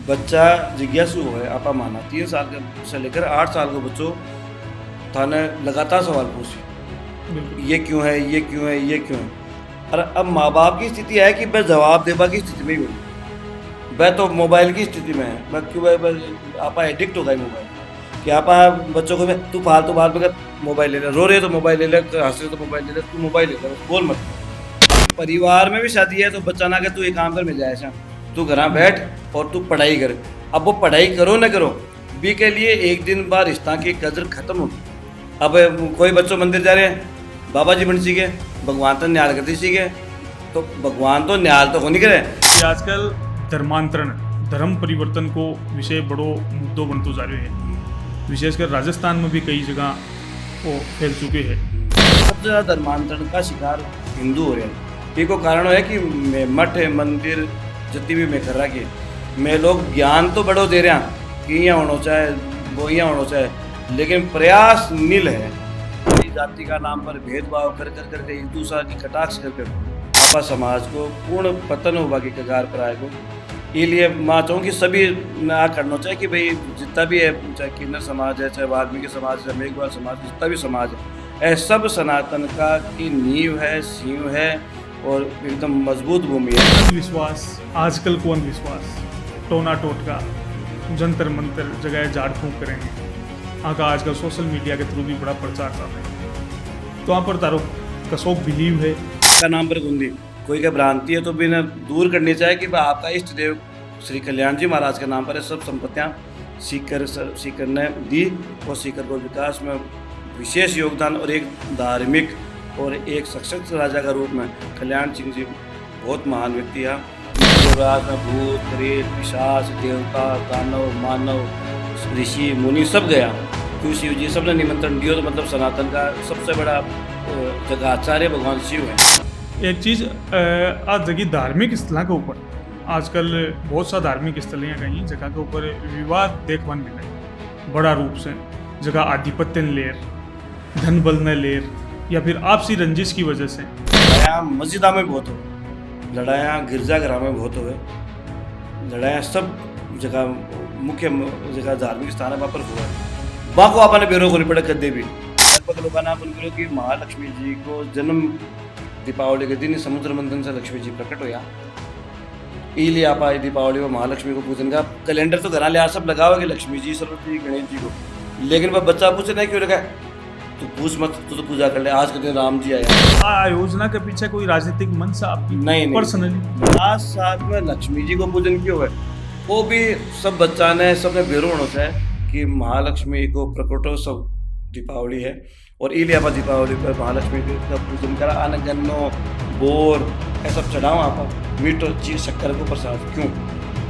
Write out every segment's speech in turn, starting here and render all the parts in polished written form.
बच्चा जिज्ञासु है आपा माना 3 साल के से लेकर 8 साल के बच्चों थाने लगातार सवाल पूछे बिल्कुल। ये क्यों है, ये क्यों है, ये क्यों है। और अब माँ बाप की स्थिति है कि मैं जवाब देवा की स्थिति में ही हूँ। मैं तो मोबाइल की स्थिति में है, मैं क्यों आपा एडिक्ट हो गई मोबाइल कि आपा बच्चों को तू फालतू बात में मोबाइल ले ले, रो रहे तो मोबाइल ले ले, हंस रहे तो मोबाइल ले ले, तू मोबाइल ले ले, बोल मत। परिवार में भी शादी है तो बच्चा ना कि तू ये काम कर मिल जाए ऐसा, तू घर बैठ और तू पढ़ाई कर। अब वो पढ़ाई करो ना करो बी के लिए एक दिन बाद रिश्ता की कदर खत्म होगी। अब कोई बच्चों मंदिर जा रहे हैं, बाबा जी बन सीखे, भगवान तो न्याल करते सीखे, तो भगवान तो न्याल तो हो नहीं करे। आजकल धर्मांतरण धर्म परिवर्तन को विषय बड़ो मुद्दों बनते जा रहे हैं। विशेषकर राजस्थान में भी कई जगह वो फैल चुके हैं। सबसे ज़्यादा धर्मांतरण का शिकार हिंदू हो रहे हैं। ये को कारण है कि मठ मंदिर जितनी भी मैं कर रहा कि मैं लोग ज्ञान तो बड़ो दे रहे हैं कि यहाँ होना चाहे वो यहाँ होना चाहे, लेकिन प्रयास नील है। जाति का नाम पर भेदभाव कर कर करके एक दूसरा की कटाक्ष करके आपा समाज को पूर्ण पतन होगा की कगार पर आएगा। इसलिए मैं चाहूँ कि सभी ना करना चाहिए कि भाई जितना भी है, चाहे किन्नर समाज है, चाहे वाल्मीकि समाज है, मेघवाल समाज, जितना भी समाज है, यह सब सनातन का की नींव है, सींव है और एकदम मजबूत भूमि है। अंधविश्वास, आजकल को अंधविश्वास, टोना टोटका, जंतर मंतर जगह झाड़ फूंक करेंगे। आका आजकल सोशल मीडिया के थ्रू भी बड़ा प्रचार चल रहा है। तो वहाँ पर तारो कसोक बिलीव है का नाम पर गुंदी कोई का भ्रांति है तो भी ना दूर करनी चाहिए कि आपका इष्ट देव श्री कल्याण जी महाराज के नाम पर सब संपत्तियाँ सीकर ने दी और सीकर को विकास में विशेष योगदान और एक धार्मिक और एक सशक्त राजा का रूप में कल्याण सिंह जी बहुत महान व्यक्ति है। राज में भूत प्रेत पिशाच देवता दानव मानव ऋषि मुनि सब गया क्यों शिव जी सब ने निमंत्रण दिया। तो मतलब सनातन का सबसे बड़ा जगाचार्य भगवान शिव है। एक चीज़ आज जगह धार्मिक स्थलों के ऊपर आजकल बहुत सा धार्मिक स्थल हैं कहीं जगह के ऊपर विवाद देखने मिले बड़ा रूप से। जगह आधिपत्य लेर, धन बल न लेर या फिर आपसी रंजिश की वजह से लड़ाइयाँ मस्जिदा में बहुत हो, लड़ाइयाँ गिरजाघरों में बहुत हुए, लड़ाइयाँ सब जगह मुख्य जगह धार्मिक स्थान है वहाँ पर हुआ है। वहाँ को आपने बेरों को नहीं पड़े कदे भी लगभग लोगों ने अपन करो कि महालक्ष्मी जी को जन्म दीपावली के दिन समुद्र मंथन से लक्ष्मी जी प्रकट होया। इसलिए आप आए दीपावली में महालक्ष्मी को पूजन का कैलेंडर तो घर लिया सब लगा हुआ कि लक्ष्मी जी सरस्वती गणेश जी को, लेकिन वह बच्चा पूछे नहीं क्यों लगा तू पूछ मत, तू तो पूजा कर ले, आज के दिन राम जी आया। योजना के पीछे कोई राजनीतिक मंश आपकी नहीं पर्सनली आज साथ में लक्ष्मी जी को पूजन क्यों है वो भी सब बच्चा ने सबने बेरो होना चाहिए कि महालक्ष्मी को प्रकटोत्सव दीपावली है और इसलिए आप दीपावली पर महालक्ष्मी का पूजन करा आने गन्नो बोर ऐसा सब चढ़ाओ आप मीठो चीज शक्कर को प्रसाद क्यों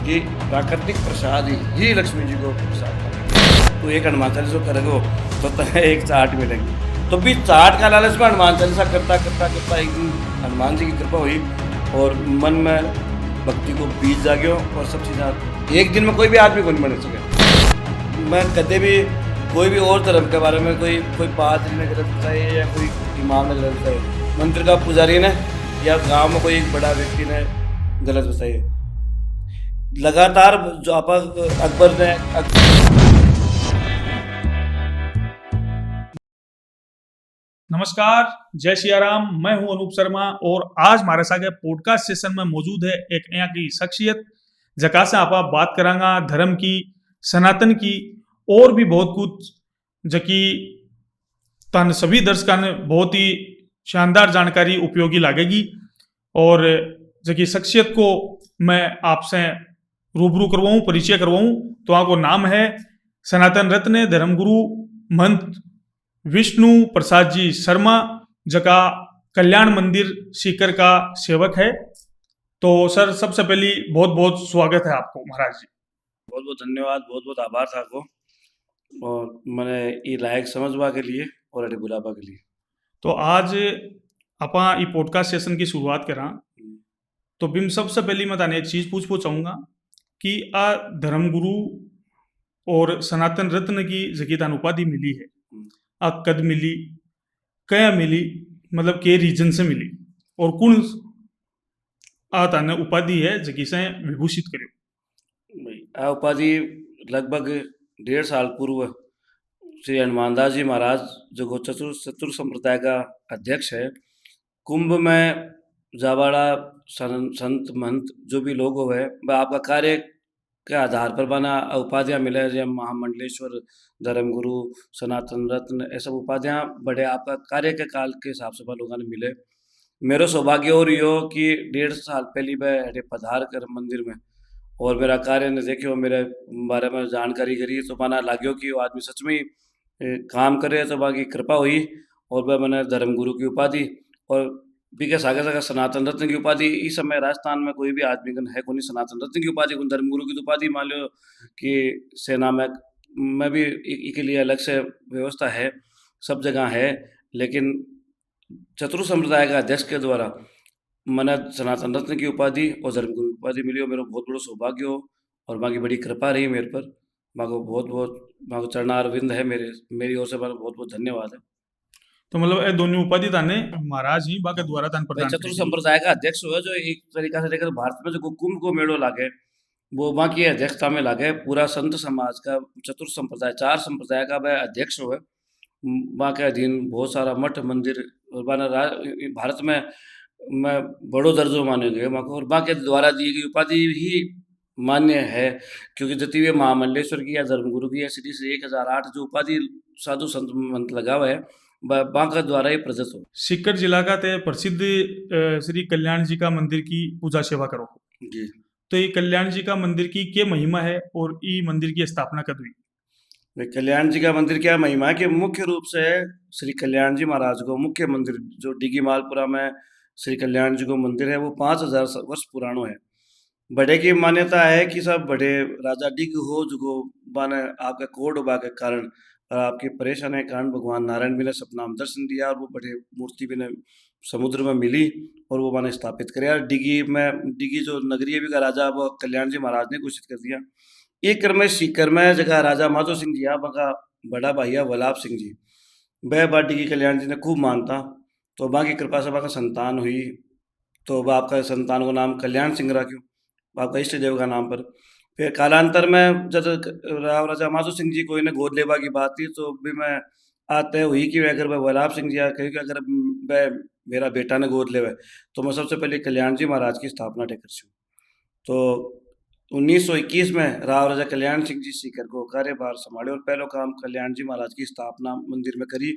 कि प्राकृतिक प्रसाद ही लक्ष्मी जी को प्रसाद। तो एक हनुमान चालीसा करेगो तो एक चाट मिलेगी तो भी चाट का लालच में हनुमान चालीसा करता करता करता एक दिन हनुमान जी की कृपा हुई और मन में भक्ति को बीज जागे और सब चीज़ें एक दिन में कोई भी आदमी को नहीं बन सके। मैं कदे भी कोई भी और धर्म के बारे में कोई पादरी ने गलत बताए या कोई इमाम ने गलत बताए, मंदिर का पुजारी ने या गांव में कोई एक बड़ा व्यक्ति ने गलत बताए, लगातार जो आप अकबर ने नमस्कार, जय सिया राम। मैं हूं अनूप शर्मा और आज हमारे साथ पॉडकास्ट सेशन में मौजूद है एक यहाँ की शख्सियत जका से आप बात करांगा धर्म की, सनातन की और भी बहुत कुछ जकी तन सभी दर्शकों ने बहुत ही शानदार जानकारी उपयोगी लगेगी। और जकी शख्सियत को मैं आपसे रूबरू करवाऊं, परिचय करवाऊं तो आपको नाम है सनातन रत्न धर्मगुरु महंत विष्णु प्रसाद जी शर्मा जका कल्याण मंदिर सीकर का सेवक है। तो सर सबसे पहले बहुत बहुत स्वागत है आपको महाराज जी। बहुत बहुत धन्यवाद, बहुत बहुत आभार था आपको और मैंने ये लायक समझवा के लिए और अरे बुलावा के लिए। तो आज अपा ये पॉडकास्ट सेशन की शुरुआत करा तो बिम सबसे पहले मैं ताने एक चीज पूछना चाहूँगा कि आ धर्मगुरु और सनातन रत्न की जगह तान उपाधि मिली है, आ कद मिली, क्या मिली, मतलब के रीजन से मिली और कौन आ ताने उपाधि है जगह से विभूषित करो। આ ઉપાધિ લગભગ 1.5 साल पूर्व श्री हनुमानदास जी महाराज जो चतुर संप्रदाय का अध्यक्ष है, कुंभ में जाबाड़ा संत महंत जो भी लोग हुए वह आपका कार्य के आधार पर बना उपाधियां मिले, जैसे महामंडलेश्वर, धर्मगुरु, सनातन रत्न, ये सब उपाधियां बड़े आपका कार्य के काल के हिसाब से वह लोगों ने मिले। मेरो सौभाग्य और यो कि 1.5 साल पहली मैं अरे पधार कर मंदिर में और मेरा कार्य ने देखियो, मेरे बारे में जानकारी करी तो माना लाग्यो कि वो आदमी सच में ही काम करे, तो बाकी कृपा हुई और वह मैंने धर्मगुरु की उपाधि और बीके सागे सागे सनातन रत्न की उपाधि। इस समय राजस्थान में कोई भी आदमी कन है कोई सनातन रत्न की उपाधि, कोई धर्मगुरु की उपाधि। मान लो कि सेना में मैं भी के लिए अलग से व्यवस्था है, सब जगह है, लेकिन चतुर संप्रदाय का अध्यक्ष के द्वारा मैंने सनातन रत्न की उपाधि और धर्मगुरु की उपाधि मिली और मेरा बहुत बड़ा सौभाग्य हो और बाकी बड़ी कृपा रही मेरे पर। माको बहुत बहुत माको चरणारविंद है मेरी ओर से बहुत बहुत धन्यवाद है। तो मतलब ये दोनों उपाधि ताने महाराज ही बाके द्वारा तान भाई प्रदान चतुर करी गई। संप्रदाय का अध्यक्ष हुआ जो एक तरीका से देखकर भारत में जो कुंभ को मेड़ो लागे वो वहाँ की अध्यक्षता में लागे, पूरा संत समाज का चतुर संप्रदाय 4 संप्रदाय का वह अध्यक्ष हुए। वहाँ के अधीन बहुत सारा मठ मंदिर और भारत में मैं बड़ो दर्जो माने गए वहाँ को और वहाँ के द्वारा दी गई उपाधि ही मान्य है, क्योंकि जितनी भी महामंडलेश्वर की या धर्मगुरु की या श्री 1008 जो उपाधि साधु संत मंत लगा हुआ है वहाँ का द्वारा ही प्रदत्त हो। सीकर जिला का ते प्रसिद्ध श्री कल्याण जी का मंदिर की पूजा सेवा करो। जी तो ये कल्याण जी का मंदिर की क्या महिमा है और ये मंदिर की स्थापना कब हुई? भाई कल्याण जी का मंदिर क्या महिमा है कि मुख्य रूप से श्री कल्याण जी महाराज को मुख्य मंदिर जो डिगी मालपुरा में श्री कल्याण जी को मंदिर है वो 5000 वर्ष पुरानो है। बड़े की मान्यता है कि सब बड़े राजा डिग हो जो बाने आपका कोड होबा के कारण और आपकी परेशानी के कारण भगवान नारायण भी ने सपना में दर्शन दिया और वो बड़े मूर्ति भी ने समुद्र में मिली और वो मैंने स्थापित कराया। डिगी जो नगरीय भी का राजा वो कल्याण जी महाराज ने घोषित कर दिया। एक क्रम में सीकर में जगह राजा माधो सिंह जी यहाँ का बड़ा भैया वल्लभ सिंह जी वह बाटी की कल्याण जी ने खूब मानता, तो वहाँ की कृपा से वहाँ का संतान हुई, तो वह आपका संतान को नाम कल्याण सिंह रखियो आपका इष्ट देव का नाम पर। फिर कालांतर में जब राजा माधो सिंह जी को इन्हें गोद लेवा की बात थी तो भी मैं आते हुई कि अगर वह वल्लभ सिंह जी कही कि अगर वह मेरा बेटा ने गोद लेवे तो मैं सबसे पहले कल्याण जी महाराज की स्थापना टेकर छूँ। तो 1921 में राव राजा कल्याण सिंह जी सीकर को कार्यभार संभाले और पहला काम कल्याण जी महाराज की स्थापना मंदिर में करी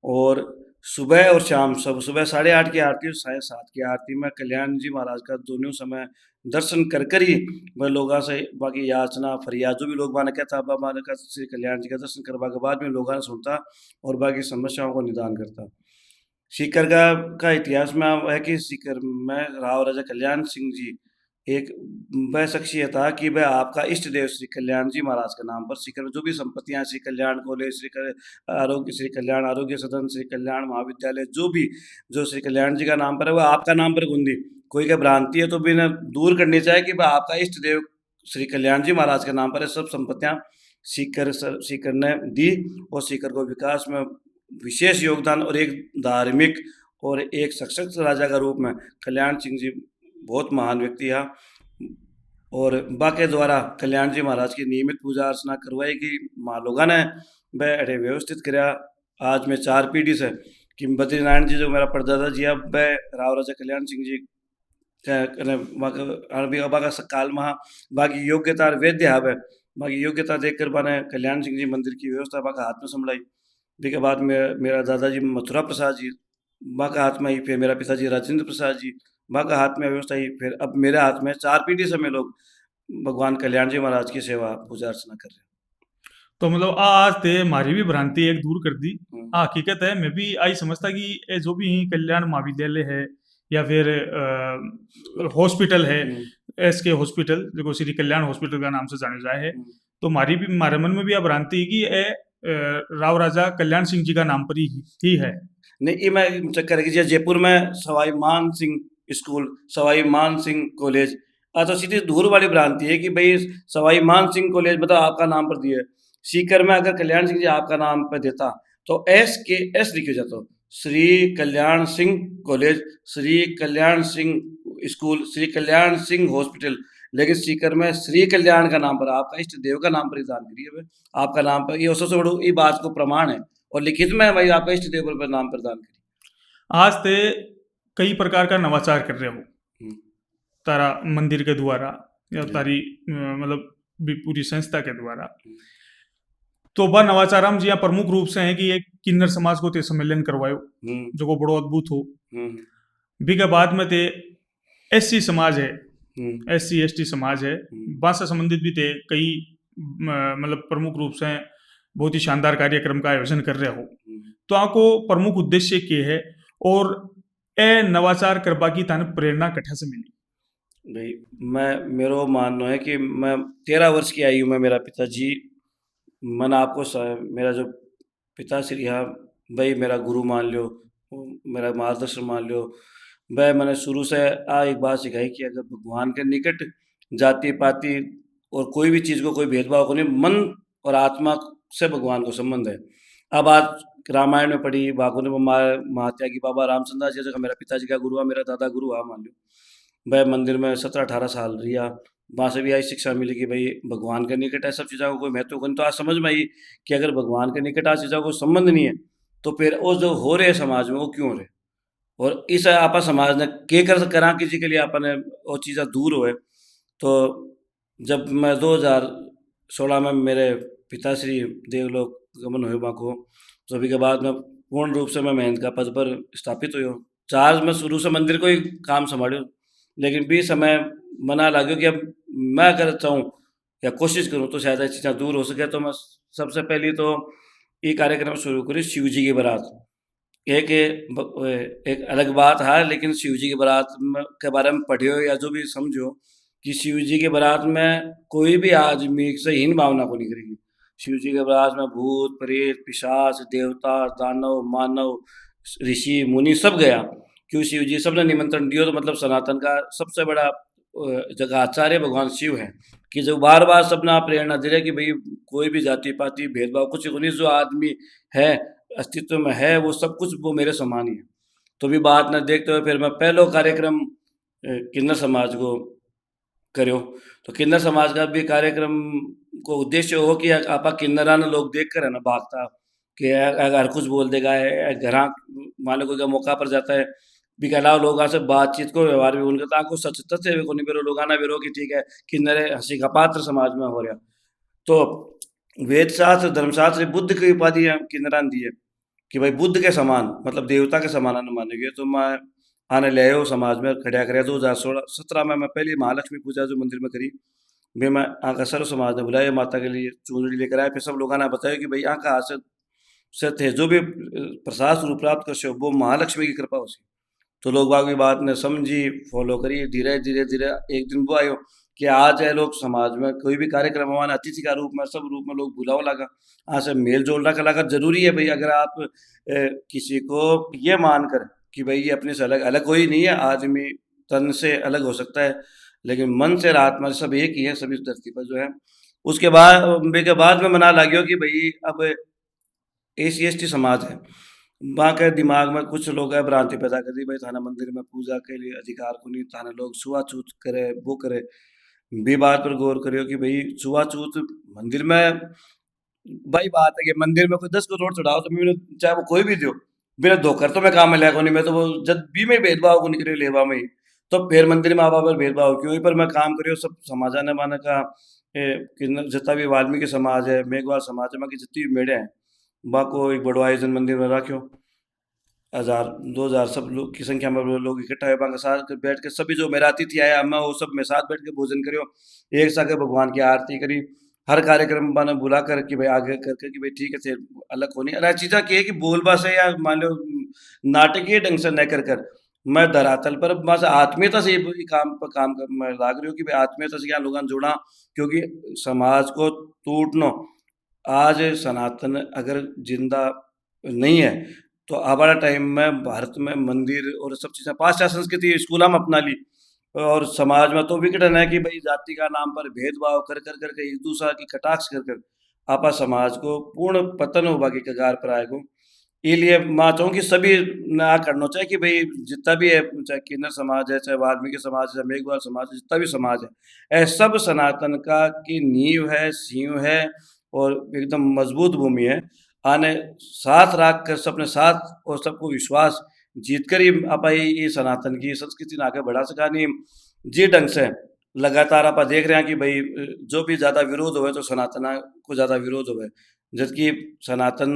और सुबह और शाम सब सुबह 8:30 की आरती और 7:30 की आरती में कल्याण जी महाराज का दोनों समय दर्शन कर ही वह लोगों से बाकी याचना फरियाद जो भी लोग माने कहता बाबा का श्री कल्याण जी का दर्शन करवा के बाद में लोगों ने सुनता और बाकी समस्याओं को निदान करता। सीकर का इतिहास में है कि सीकर में राव राजा कल्याण सिंह जी एक वह शख्सियत था कि वह आपका इष्ट देव श्री कल्याण जी महाराज के नाम पर सीकर में जो भी संपत्तियां श्री कल्याण कॉलेज श्री कल्याण आरोग्य सदन श्री कल्याण महाविद्यालय जो श्री कल्याण जी का नाम पर है वह आपका नाम पर गुंदी कोई क्या भ्रांति है तो भी ना दूर करनी चाहिए कि वह आपका इष्ट देव श्री कल्याण जी महाराज के नाम पर है। सब संपत्तियां सीकर ने दी और सीकर को विकास में विशेष योगदान और एक धार्मिक और एक सशक्त राजा का रूप में कल्याण सिंह जी बहुत महान व्यक्ति है और बाके द्वारा कल्याण जी महाराज की नियमित पूजा अर्चना करवाई गई। माँ लोगों ने वह व्यवस्थित कराया। आज में 4 पीढ़ी से कि बद्रीनारायण जी जो मेरा परदादा जी है वह राव राजा कल्याण सिंह जी का काल में बाकी योग्यता वैद्य है बाकी योग्यता देखकर मैंने कल्याण सिंह जी मंदिर की व्यवस्था बाका हाथ में संभलाई। उसके बाद में मेरा दादाजी मथुरा प्रसाद जी बाका हाथ में ही, फिर मेरा पिताजी राजेंद्र प्रसाद जी बाका हाथ में व्यवस्था ही, फिर अब मेरे हाथ में 4 पीढ़ी से में लोग भगवान कल्याण जी महाराज की सेवा पूजा अर्चना कर रहे हैं। तो मतलब आज ते मारी भी भ्रांति एक दूर कर दी। हकीकत है मैं भी आई समझता कि ये जो भी कल्याण महाविद्यालय है या फिर हॉस्पिटल है एसके हॉस्पिटल जो श्री कल्याण हॉस्पिटल का नाम से जाने जाए है, तो मारे मन में भी अब भ्रांति है कि ये राव राजा कल्याण सिंह जी का नाम पर ही है। नहीं ये मैं चक्कर है कि जयपुर में सवाई मान सिंह स्कूल सवाई मान सिंह कॉलेज तो सीधी दूर वाली भ्रांति है कि भाई सवाई मान सिंह कॉलेज मतलब आपका नाम पर दिया है। सीकर में अगर कल्याण सिंह जी आपका नाम पर देता तो एस लिखे जाता Shri Kalyan Singh college Shri Kalyan Singh school Shri Kalyan Singh hospital लेकिन सीकर में श्री कल्याण का नाम पर आपका इष्ट देव का नाम पर ही दान करिए भाई, आपका नाम पर ये सबसे बड़ो ये बात को प्रमाण है और लिखित में भाई आपका इष्ट देव पर नाम पर दान करिए। आज ते कई प्रकार का नवाचार कर रहे हो हम्म, तारा मंदिर के द्वारा या जी। तारी मतलब भी पूरी संस्था के द्वारा। हम्म, तो बा नवाचार हम जी प्रमुख रूप से है कि एक किन्नर समाज को ते सम्मेलन करवायो हम्म, जो को बड़ो अद्भुत हो। हम्म, बी के बाद में ते एससी समाज है, हम्म, एससी एसटी समाज है, बा से संबंधित भी थे कई मतलब प्रमुख रूप से बहुत ही शानदार कार्यक्रम का आयोजन कर रहे हो। हम्म। तो आपको प्रमुख उद्देश्य के है और ए नवाचार करबा की ताने प्रेरणा कठा से मिली। भाई मैं मेरो मानना है कि मैं 13 वर्ष की आयु में मेरा पिताजी मैंने आपको मेरा जो पिताश्री है भाई मेरा गुरु मान लो, मेरा मार्गदर्शन मान लो। वह मैंने शुरू से एक बात सिखाई कि अगर भगवान के निकट जाति पाति और कोई भी चीज़ को कोई भेदभाव को नहीं, मन और आत्मा से भगवान को संबंध है। अब आज रामायण में पढ़ी बागों ने महात्यागी बाबा रामचंद्र जी जगह मेरा पिताजी का गुरु हुआ, मेरा दादा गुरु हुआ मान लो। वह मंदिर में 17-18 साल रिहा, वहाँ से भी यही शिक्षा मिली कि भई भगवान के निकट है सब चीज़ों का कोई महत्व को नहीं। तो आज समझ में आई कि अगर भगवान के निकट आज चीज़ों को संबंध नहीं है, तो फिर वो जो हो रहे समाज में वो क्यों हो रहे? और इस आपा समाज ने के कर करा किसी के लिए आपने वो चीज़ें दूर होए। तो जब मैं 2016 में मेरे पिताश्री देवलोक गमन हुए वहाँ को, तो अभी के बाद में पूर्ण रूप से मैं महंत का पद पर स्थापित हुयो। चार्ज में शुरू से मंदिर को ही काम संभालियो, लेकिन बीच समय मना लाग्यो कि अब मैं अगर चाहूँ या कोशिश करूँ तो शायद ये चीज़ें दूर हो सके। तो मैं सबसे पहली तो ये कार्यक्रम शुरू करी शिव जी की बारात। एक अलग बात है, लेकिन शिव जी की बारात के बारे में पढ़ियो या जो भी समझो कि शिव जी के बारात में कोई भी आदमी से हीन भावना को नहीं करेगी। शिव जी के बारात में भूत प्रेत पिशाच देवता दानव मानव ऋषि मुनि सब गया। क्यों शिव जी सबने निमंत्रण दियो, तो मतलब सनातन का सबसे बड़ा जगह आचार्य भगवान शिव है कि जो बार बार सबने प्रेरणा दे रहे कि भाई कोई भी जाति पाति भेदभाव कुछ नहीं, जो आदमी है अस्तित्व में है वो सब कुछ वो मेरे समान ही है। तो भी बात न देखते हुए फिर मैं पहलो कार्यक्रम किन्नर समाज को करो। तो किन्नर समाज का भी कार्यक्रम को उद्देश्य हो कि आपा किन्नरा ने लोग देख कर है ना भागता कि अगर कुछ बोल देगा घर मान लो कोई मौका पर जाता है भी के अलावा लोग से बातचीत को व्यवहार भी उनका ताको सच तथ्य भी कोनी बेरो लोग आना बेरो कि ठीक है किन्नरे हंसी का पात्र समाज में हो रहा। तो वेद शास्त्र धर्मशास्त्र बुद्ध की उपाधि किन्नरान दी है कि भाई बुद्ध के समान मतलब देवता के समान आने मानेंगे। तो मैं आने ले आयो समाज में खड़ा करे। 2016-17 में मैं पहली महालक्ष्मी पूजा जो मंदिर में करी, भी मैं आका सर्व समाज ने बुलाया माता के लिए चुनरी लेकर आए। फिर सब लोगों ने बताया कि भाई आका से थे जो भी प्रसाद स्वरूप प्राप्त कर वो महालक्ष्मी की कृपा होती। तो लोग बाग भी बात ने समझी फॉलो करी। धीरे धीरे धीरे एक दिन वो आयो कि आज है लोग समाज में कोई भी कार्यक्रम हमारा अतिथि का रूप में सब रूप में लोग बुलाओ लगा। आज से मेल जोल रखा लगा। जरूरी है भाई अगर आप किसी को ये मानकर कि भाई ये अपने से अलग अलग कोई नहीं है, आदमी तन से अलग हो सकता है लेकिन मन से और आत्मा से सब एक ही है सभी धरती पर जो है। उसके बाद में मना लगियो कि भाई अब SC ST समाज है, वहाँ के दिमाग में कुछ लोग है भ्रांति पैदा कर दी भाई थाना मंदिर में पूजा के लिए अधिकार को नहीं, थाना लोग छुआछूत करे वो करे। भी बात पर गौर करियो कि भाई छुआछूत मंदिर में भाई बात है कि मंदिर में कोई 10 करोड़ चढ़ाओ तो मैंने चाहे वो कोई भी दो मेरा धोकर तो मैं काम में लिया को नहीं, मैं तो वो जब भी में भेदभाव को निकले लेवा में ही तो फिर मंदिर में आवा पर भेदभाव क्यों ही पर मैं काम करियो सब समाजा ने माना का जितना भी वाल्मीकि समाज है मेघवाल समाज है बाकी जितनी भी मेढ़े हैं बा को एक बड़ो आयोजन मंदिर में रखो 1000-2000 सब लोग की संख्या में लोग इकट्ठा हुए बांका साथ बैठ के सभी जो मेरा अतिथि आया मैं वो सब में साथ बैठ के भोजन करियो एक साथ भगवान की आरती करी। हर कार्यक्रम मैंने बुला कर कि भाई आगे करके कि भाई ठीक है थे अलग होनी अरे चीज़ा की है कि बोलबा से या मान लो नाटकीय ढंग से न कर कर मैं धरातल पर बस आत्मीयता से ये काम कर मैं लाग रही हूँ कि भाई आत्मीयता से क्या लोगों जोड़ा क्योंकि समाज को टूटना आज सनातन अगर जिंदा नहीं है तो आवारा टाइम में भारत में मंदिर और सब चीज़ें पाश्चात्य संस्कृति स्कूल में अपना ली और समाज में तो विघटन है कि भाई जाति का नाम पर भेदभाव कर कर करके एक दूसरा की कटाक्ष कर कर आपा समाज को पूर्ण पतन होगा की कगार पर आएगो। इसलिए मैं चाहूँ कि सभी ना करना चाहिए कि भाई जितना भी है, चाहे किन्नर समाज है, चाहे वाल्मीकि समाज है, चाहे मेघवाल समाज है, जितना भी समाज है, ये सब सनातन का की नींव है, सींव है और एकदम मजबूत भूमि है। आने साथ रख कर सबने साथ और सबको विश्वास जीत कर ही आप ये सनातन की संस्कृति ने आगे बढ़ा सका नहीं जी ढंग से। लगातार आप देख रहे हैं कि भाई जो भी ज़्यादा विरोध हुए तो सनातना को ज़्यादा विरोध हुए, जबकि सनातन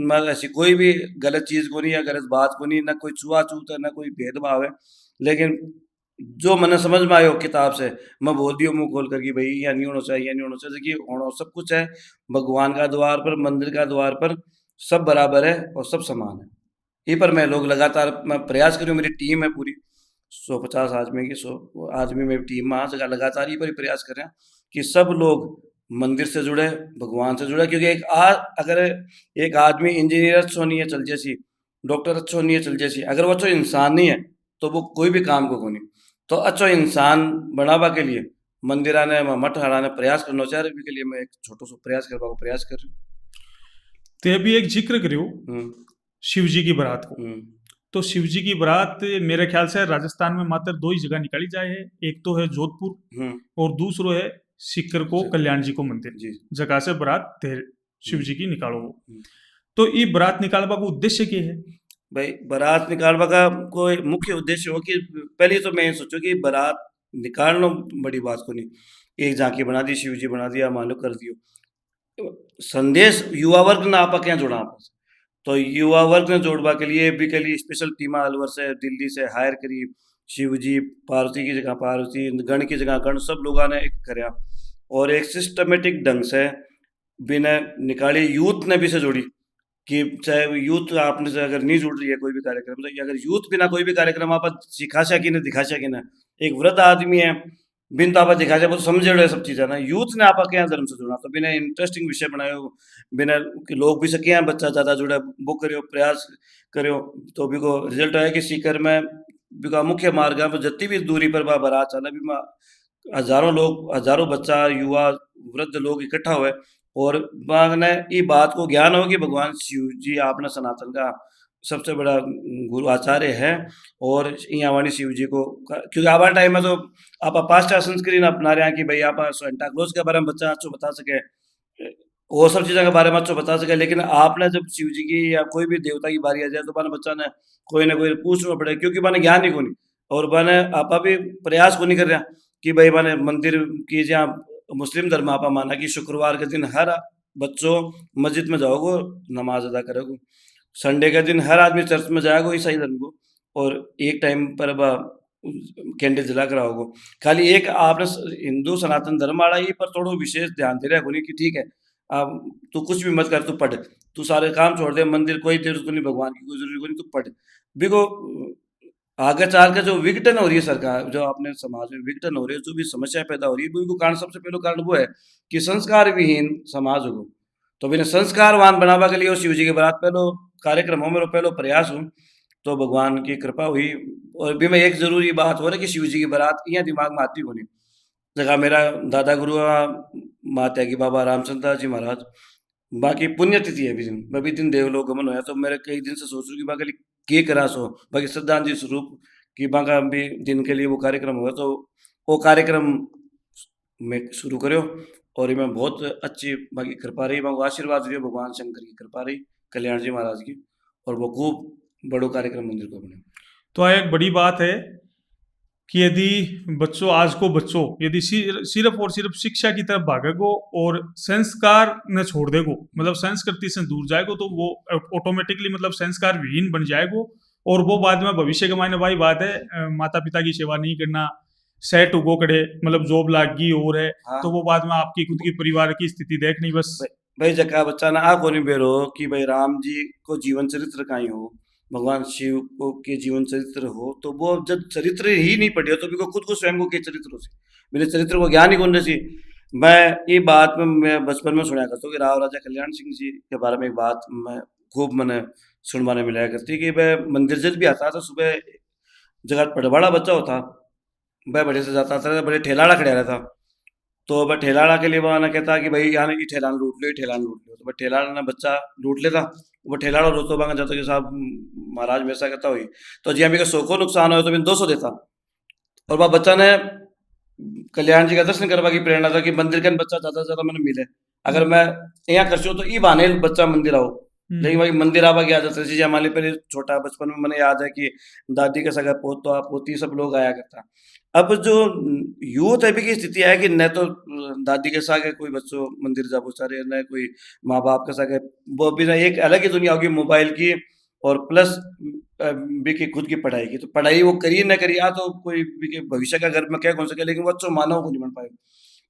में ऐसी कोई भी गलत चीज़ को नहीं है, गलत बात को नहीं, ना कोई छुआ-छूत है, ना कोई भेदभाव है। लेकिन जो मने समझ में आयो किताब से, मैं बोल दियो मुँह खोल कर कि भई ये नहीं होना चाहिए, ये नहीं होना चाहिए। देखिए होना सब कुछ है, भगवान का द्वार पर, मंदिर का द्वार पर सब बराबर है और सब समान है। ये पर मैं लोग लगातार मैं प्रयास कर रही हूँ, मेरी टीम है पूरी 150 आदमी की 100 आदमी मेरी टीम में आज लगातार ये पर ही प्रयास कर रहे हैं कि सब लोग मंदिर से जुड़े, भगवान से जुड़े, क्योंकि अगर एक आदमी इंजीनियर अच्छो नहीं है चल जैसी, डॉक्टर अच्छो नहीं है चल जैसी, अगर वो अच्छो इंसान नहीं है तो वो कोई भी काम को नहीं। तो अच्छो इंसान बनावा के लिए मंदिर आने मठ हराने प्रयास करना चाह रहे के लिए मैं एक छोटो सो प्रयास करवा को प्रयास कर रही ते भी एक जिक्र करियो हूँ। शिव जी की बारात को। हुँ, तो शिव जी की बारात मेरे ख्याल से राजस्थान में मात्र दो ही जगह निकाली जाए है, एक तो है जोधपुर हुँ, और दूसरो है सीकर को जी, कल्याण जी को मंदिर, जी। जगह से बारात शिव हुँ, जी की निकालो। हुँ। तो ये बारात निकालवा का उद्देश्य क्या है? भाई बारात निकालवा का कोई मुख्य उद्देश्य हो कि पहले तो मैं ये सोचूं कि बारात निकालना बड़ी बात को नहीं, एक झांकी बना दी, शिव जी बना दिया, मान लो कर दियो। तो संदेश युवा वर्ग ने आपा क्या जोड़ा आपस, तो युवा वर्ग ने जोड़वा के लिए भी के लिए स्पेशल टीमा अलवर से दिल्ली से हायर करी। शिव जी पार्वती की जगह पार्वती, गण की जगह गण, सब लोगों ने एक करया और एक सिस्टमेटिक ढंग से बिना निकाली यूथ ने भी से जोड़ी कि चाहे यूथ आपने से अगर नहीं जुड़ रही है कोई भी कार्यक्रम, तो अगर यूथ बिना कोई भी कार्यक्रम आप सिखाशा कि ना दिखाशा कि ना, एक वृद्ध आदमी है बिन तो आप दिखाशा वो समझ रहे सब चीज़ें ना, यूथ ने आप क्या धर्म से जुड़ा तो बिना इंटरेस्टिंग विषय बनायो, बिना कि लोग भी सके हैं बच्चा ज़्यादा जुड़े वो करियो प्रयास करियो, तो भी को रिजल्ट आया कि सीकर में बिका मुख्य मार्ग है पर जितनी भी दूरी पर बारात चला भी हज़ारों लोग, हज़ारों बच्चा, युवा, वृद्ध लोग इकट्ठा हुए और माने ये बात को ज्ञान हो कि भगवान शिव जी आपने सनातन का सबसे बड़ा गुरु आचार्य है और यहाँ वाणी शिव जी को क्योंकि आवा टाइम में तो आप पाश्चात्य संस्कृति अपना रहे हैं कि भाई आप सेंटा क्लॉज के बारे में बच्चा अच्छो बता सके, वो सब चीज़ों के बारे में अच्छो बता सके, लेकिन आपने जब शिव जी की या कोई भी देवता की बारी आ जाए तो माने बच्चा ने कोई ना कोई पूछना पड़े क्योंकि माने ज्ञान ही को नहीं और माने आप भी प्रयास को नहीं कर रहे कि भाई माने मंदिर की जहाँ मुस्लिम धर्म आप माना कि शुक्रवार के दिन हर बच्चों मस्जिद में जाओगे नमाज अदा करोगे, संडे के दिन हर आदमी चर्च में जाएगा ईसाई धर्म को और एक टाइम पर कैंडल जला कर आओगे। खाली एक आपने हिंदू सनातन धर्म वाला ही पर थोड़ा विशेष ध्यान दे रहा है कि ठीक है अब तू कुछ भी मत कर, तू पढ़, तू सारे काम छोड़ दे, मंदिर कोई जरूरत को नहीं, भगवान की कोई जरूरत को नहीं, तू पढ़। देखो आगे चल के जो विघटन हो रही है सरकार, जो अपने समाज में विघटन हो रही है, जो भी समस्या पैदा हो रही है, वो कारण सबसे पहले कारण वो है कि संस्कार विहीन समाज हो। तो बिना संस्कारवान बनावा के लिए शिव जी के बारात पहलो कार्यक्रम हो, मेरा पहलो प्रयास हो, तो भगवान की कृपा हुई। और भी मैं एक जरूरी बात हो रहा है कि शिव जी की बारात यहाँ दिमाग में आती होनी जगह मेरा दादा गुरु माता की बाबा रामचंद्र जी महाराज, बाकी पुण्यतिथि है भी दिन, मैं भी दिन देवलोक गमन होया तो मेरे कई दिन से सोच रही हूँ कि बाकी के करा सो बाकी श्रद्धांजलि स्वरूप कि बाका भी दिन के लिए वो कार्यक्रम होगा, तो वो कार्यक्रम में शुरू करो और मैं बहुत अच्छी बाकी कृपा रही, बाकी आशीर्वाद रही भगवान शंकर की कृपा रही, कल्याण जी महाराज की, और वो खूब बड़ो कार्यक्रम मंदिर को बने। तो एक बड़ी बात है कि यदि बच्चों आज को बच्चों यदि सिर्फ और सिर्फ शिक्षा की तरफ भागेगो और संस्कार न छोड़ देगो, मतलब संस्कृति से दूर जाएगो, तो वो ऑटोमेटिकली मतलब संस्कार विहीन बन जाएगो और वो बाद में भविष्य के मायने भाई बात है माता पिता की सेवा नहीं करना, सेट उगो कड़े मतलब जॉब लाग गई और है, हाँ तो वो बाद में आपकी खुद की परिवार की स्थिति देखनी बस। भाई जका बच्चा ना आ को नहीं बेरो कि भाई राम जी को जीवन चरित्र का ही हो, भगवान शिव को के जीवन चरित्र हो, तो वो जब चरित्र ही नहीं पढ़े तो भी को खुद को स्वयं को के चरित्र से मेरे चरित्र को ज्ञान ही कौन सी। मैं ये बात में मैं बचपन में सुना करता हूँ कि राव राजा कल्याण सिंह जी के बारे में एक बात मैं खूब मैंने सुनवाने मिलाया करती कि वह मंदिर जब भी आता था सुबह जगह पढ़वाड़ा बच्चा होता वह बड़े से जाता था, बड़े ठेलाड़ा खड़ा रहता तो वह ठेलाड़ा के लिए वह ना कहता कि भाई यहाँ ये ठेलान लूट लो, ये ठेलान लूट लो। तो वह ठेलाड़ा ना बच्चा लूट लेता। वो ठेलाड़ा रोतो बांगा जाता कि साहब महाराज मेरे साथ कहता हुई तो जी हमें का 100 को नुकसान हो तो मैं 200 देता। और वह बच्चा ने कल्याण जी का दर्शन करवा की प्रेरणा था कि मंदिर के बच्चा ज्यादा से ज्यादा मैंने मिले। अगर मैं यहाँ कर तो ई बहाने बच्चा मंदिर आओ। लेकिन भाई मंदिर आवा की आदत है हमारे पहले छोटा बचपन में मैंने याद है कि दादी के सगा पोता पोती सब लोग आया करता। अब जो यूथ अभी की स्थिति है कि न तो दादी के साथ कोई बच्चों मंदिर जा रहे न कोई माँ बाप के साथ वो भी ना एक अलग ही दुनिया होगी मोबाइल की और प्लस भी की खुद की पढ़ाई की। तो पढ़ाई वो करिए न करिए या तो कोई भी के भविष्य का घर में क्या कौन सके लेकिन वो अच्छा मानव को नहीं बन पाए।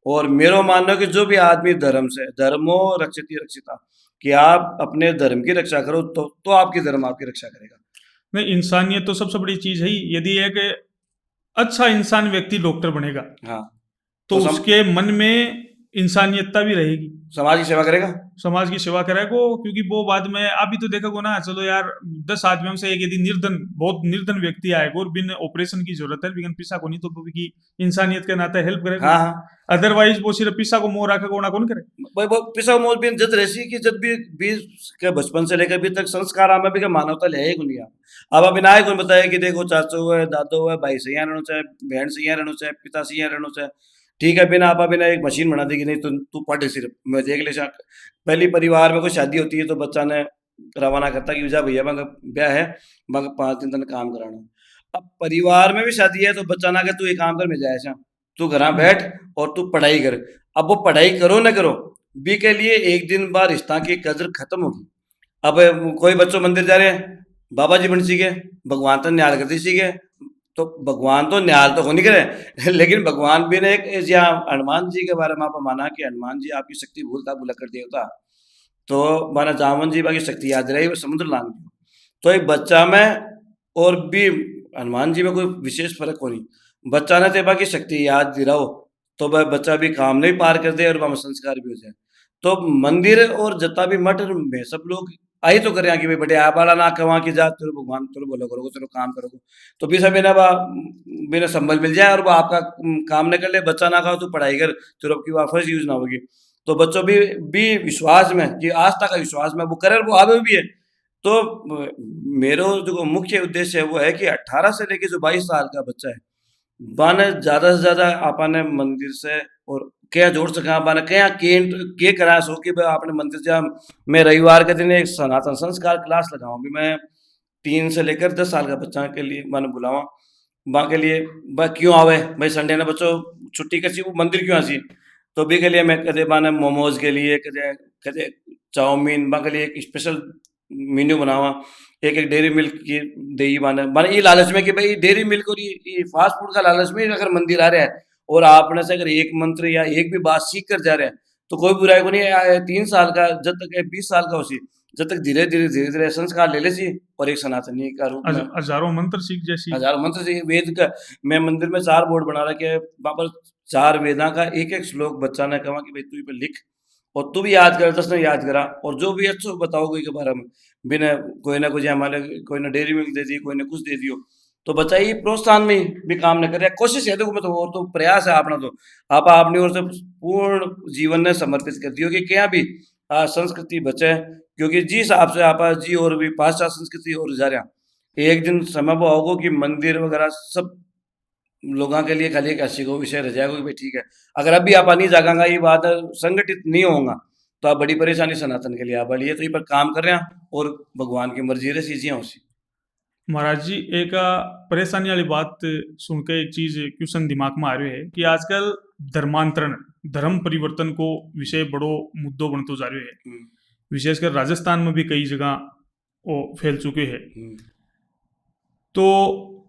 और मेरा मानना है कि जो भी आदमी धर्म से धर्मो रक्षित रक्षिता कि आप अपने धर्म की रक्षा करो तो आपकी धर्म आपकी रक्षा करेगा। नहीं, इंसानियत तो सबसे बड़ी चीज है ही। यदि एक अच्छा इंसान व्यक्ति डॉक्टर बनेगा हाँ तो उसके मन में इंसानियतता भी रहेगी, समाज की सेवा करेगा, समाज की सेवा करेगा। क्योंकि वो बाद में आप भी तो देखोगे ना, चलो यार 10 आदमियों से एक यदि बहुत निर्धन व्यक्ति आएगा और बिन ऑपरेशन की जरूरत है लेकिन पिसा को नहीं तो वो की इंसानियत के नाते हेल्प करेगा। हाँ हाँ अदरवाइज वो सिर्फ पिसा को मोह रखेगा ना कौन करे। भाई वो पिसा मोल भी जद रही कि जब भी के बचपन से लेकर अभी तक संस्कार आमे भी का मानवता ले है दुनिया। अब अभी ना कोई बताया कि देखो चाचो है दादो है भाई से यहाँ रहना चाहे बहन से यहाँ रहना चाहे पिता से यहाँ रहना चाहे ठीक है बिना आप बिना एक मशीन बना देगी नहीं तो तू पढ़ सिर्फ मैं देख ले। पहली परिवार में कोई शादी होती है तो बच्चा ने रवाना करता कि जा भैया मैं ब्याह है मैं 5 दिन तक काम कराना। अब परिवार में भी शादी है तो बच्चा ना तू ये काम कर मैं जाए तू घर बैठ और तू पढ़ाई कर। अब वो पढ़ाई करो ना करो बी के लिए एक दिन बाद रिश्ता की कदर खत्म होगी। अब कोई बच्चों मंदिर जा रहे हैं बाबा जी बन सीखे भगवान तो न्याल करते सीखे तो भगवान तो न्याल तो हो नहीं करे लेकिन भगवान भी ने एक यहाँ हनुमान जी के बारे में आप माना कि हनुमान जी आपकी शक्ति भूलता भूला कर देवता तो माना जामन जी बाकी शक्ति याद रही वो समुद्र लांग तो एक बच्चा में और भी हनुमान जी में कोई विशेष फर्क हो नहीं। बच्चा ने तो बाकी शक्ति याद दिलाओ तो वह बच्चा भी काम नहीं पार कर दे और वह संस्कार भी हो जाए। तो मंदिर और जता भी मठ में सब लोग आई तो करे कि भाई बड़े आ बाला ना कवा कि जा तेरे भगवान तेरे बोलो करोगे तेरे काम करोगे तो भी सब बिना संबल मिल जाए और वो आपका काम न कर ले बच्चा ना खाओ तो पढ़ाई कर तेरे की वापस यूज ना होगी। तो बच्चों भी विश्वास में कि आस्था का विश्वास में वो करे वो आगे भी है। तो मेरा जो मुख्य उद्देश्य है वो है कि 18 से लेके जो 22 साल का बच्चा है बाने ज्यादा से ज्यादा आपने मंदिर से और क्या जोड़ सका बाने क्या के करा सो कि आपने मंदिर जा मैं रविवार के दिन एक सनातन संस्कार क्लास लगाऊं भी मैं 3 से लेकर 10 साल का बच्चा के लिए मैंने बुलावा बा के लिए बा क्यों आवे भाई संडे ने बच्चों छुट्टी कैसी वो मंदिर क्यों आसी तो भी के लिए मैं कदे बाने मोमोज के लिए कदे कदे चाउमीन बा के लिए एक स्पेशल मेन्यू बनावा एक डेयरी मिल्क की दही माने ये लालच में कि भाई डेयरी मिल्क और ये फास्ट फूड का लालच में अगर मंदिर आ रहा है और आपने से अगर एक मंत्र या एक भी बात सीख कर जा रहे हैं तो कोई बुराई को नहीं। 3 साल का जब तक 20 साल का हो सी जब तक धीरे धीरे संस्कार ले ले सी और एक सनातनी का रूप में हजारों मंत्र सीख जैसी हजारों मंत्र से वेद का मैं मंदिर में 4 बोर्ड बना रखे वहां पर 4 वेदा का एक श्लोक बच्चा ने कहा कि भाई तू पे लिख और तू भी याद कर 10 ने याद करा और जो भी अच्छा बताओगे के बारे में बिना कोई ना कुछ हमारे कोई ना डेयरी मिल्क दे दी कोई ना कुछ दे दियो तो बच्चा ये प्रोत्साहन में भी काम न करे कोशिश है देखो मैं तो और तो प्रयास है अपना तो आप अपनी ओर से पूर्ण जीवन ने समर्पित कर दियो कि क्या भी संस्कृति बचे क्योंकि जिस हिसाब से आप जी और भी पाश्चात्य संस्कृति और जा रहा एक दिन समय वो होगा कि मंदिर वगैरह सब लोगों के लिए खाली एक हंसी को विषय रह जाएगा कि भाई ठीक है अगर अभी आप नहीं जागांगा ये बात संगठित नहीं होगा तो आप बड़ी परेशानी सनातन के लिए आप बढ़िए तो ये पर काम कर रहे हैं और भगवान की मर्जी रही चीजें उसी। महाराज जी एक परेशानी वाली बात सुन के एक चीज क्वेश्चन दिमाग में आ रही है कि आजकल धर्मांतरण धर्म परिवर्तन को विषय बड़ो मुद्दों बनते जा रहे है विशेषकर राजस्थान में भी कई जगह वो फैल चुके हैं। तो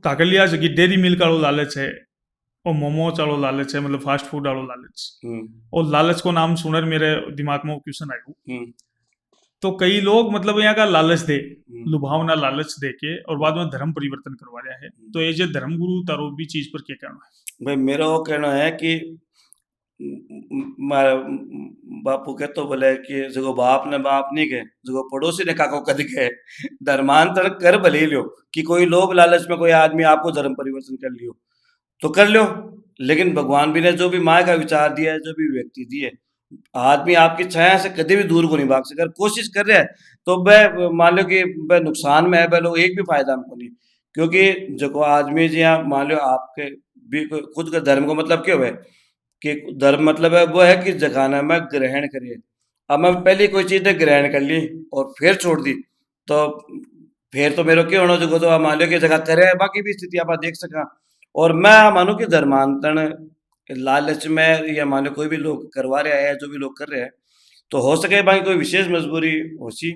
काकलिया जगह डेयरी मिल्क वालों लालच है और मोमो वालों लालच है मतलब फास्ट फूड वालों लालच और लालच को नाम सुनकर मेरे दिमाग में क्वेश्चन आया तो कई लोग मतलब यहाँ का लालच दे लुभावना लालच दे के और बाद में धर्म परिवर्तन करवा रहा है तो एज ए धर्म गुरु तारो भी चीज पर क्या कहना है? भाई मेरा वो कहना है कि बापू के तो बोले कि जो बाप ने बाप नहीं कहे जो पड़ोसी ने काको कद कहे धर्मांतर कर भले लियो कि कोई लोभ लालच में कोई आदमी आपको धर्म परिवर्तन कर लियो तो कर लो लेकिन भगवान भी ने जो भी माया का विचार दिया है, जो भी व्यक्ति दी है, आदमी आपकी छाया से कभी भी दूर को नहीं भाग सकता। अगर कोशिश कर रहा है तो वह मान लो कि वह नुकसान में है, वह लोग एक भी फायदा हमको नहीं। क्योंकि जो आदमी जी यहाँ मान लो आपके भी खुद का धर्म को मतलब क्यों है कि धर्म मतलब है वो है कि जगाना में ग्रहण करिए। अब मैं पहले कोई चीज़ ने ग्रहण कर ली और फिर छोड़ दी तो फिर तो मेरे क्यों होना जो तो आप मान लो कि जगह करे बाकी भी स्थिति आप देख सका। और मैं मानूं कि धर्मांतरण लालच में या मान लो कोई भी लोग करवा रहे हैं, जो भी लोग कर रहे हैं, तो हो सके भाई कोई विशेष मजबूरी हो सी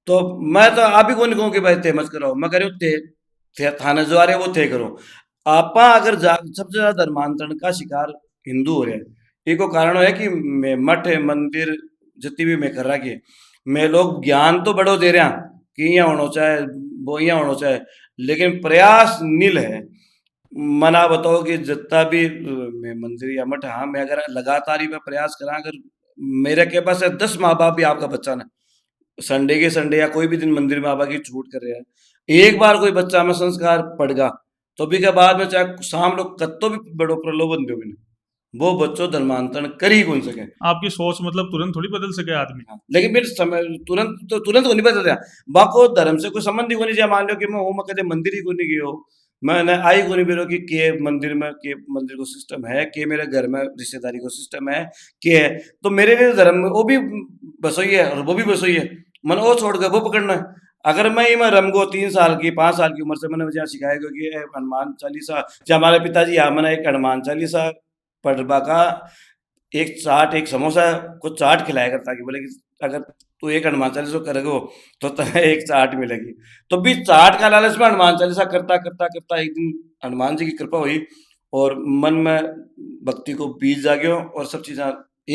तो मैं तो आप ही को नहीं कहूँ कि भाई ते मत करो, मैं कह रही हूँ ते थाने जो आ रहे वो थे करो। आपा अगर सबसे ज्यादा धर्मांतरण का शिकार हिंदू हो रहे हैं, एक कारण है कि मैं मठ मंदिर जितनी भी मैं कर रहा कि मैं लोग ज्ञान तो बड़ो दे रहा कि यहाँ होना चाहे वो यहाँ होना चाहे, लेकिन प्रयास नील है। मना बताओ कि जितना भी मैं मंदिर या मठ, हाँ मैं अगर लगातार ही मैं प्रयास करा, अगर मेरे के पास है 10 माँ बाप भी आपका बच्चा ना संडे के संडे या कोई भी दिन मंदिर में आबा की छूट कर रहे हैं, एक बार कोई बच्चा में संस्कार पड़गा तो भी के बाद में चाहे शाम लोग कत्तो भी बड़ो प्रलोभन दो भी वो बच्चों धर्मांतरण कर ही कौन सके। आपकी सोच मतलब तुरंत थोड़ी बदल सके आदमी। हाँ, लेकिन फिर समय तुरंत को नहीं बदल रहा। बाको धर्म से कोई संबंध ही को नहीं चाहिए। मान लो कि मैं हूँ, मैं कदे मंदिर ही को नहीं गयो, मैंने आई को नहीं बेरो कि के मंदिर में के मंदिर को सिस्टम है, के मेरे घर में रिश्तेदारी को सिस्टम है, के है तो मेरे लिए धर्म में वो भी बसोई है और वो भी बसोई है, मन वो छोड़ के वो पकड़ना है। अगर मैं रमगो 3 साल की 5 साल की उम्र से मैंने मुझे सिखाया गया कि हनुमान चालीसा, जो हमारे पिताजी यहाँ मैंने एक हनुमान चालीसा पढ़वा का एक चाट एक समोसा को चाट खिलाया करता कि बोले कि अगर तू एक हनुमान चालीसा करेगो तो तुम्हें एक चाट मिलेगी। तो भी चाट का लालच में हनुमान चालीसा करता करता करता एक दिन हनुमान जी की कृपा हुई और मन में भक्ति को बीज जाग्यो और सब चीज़ें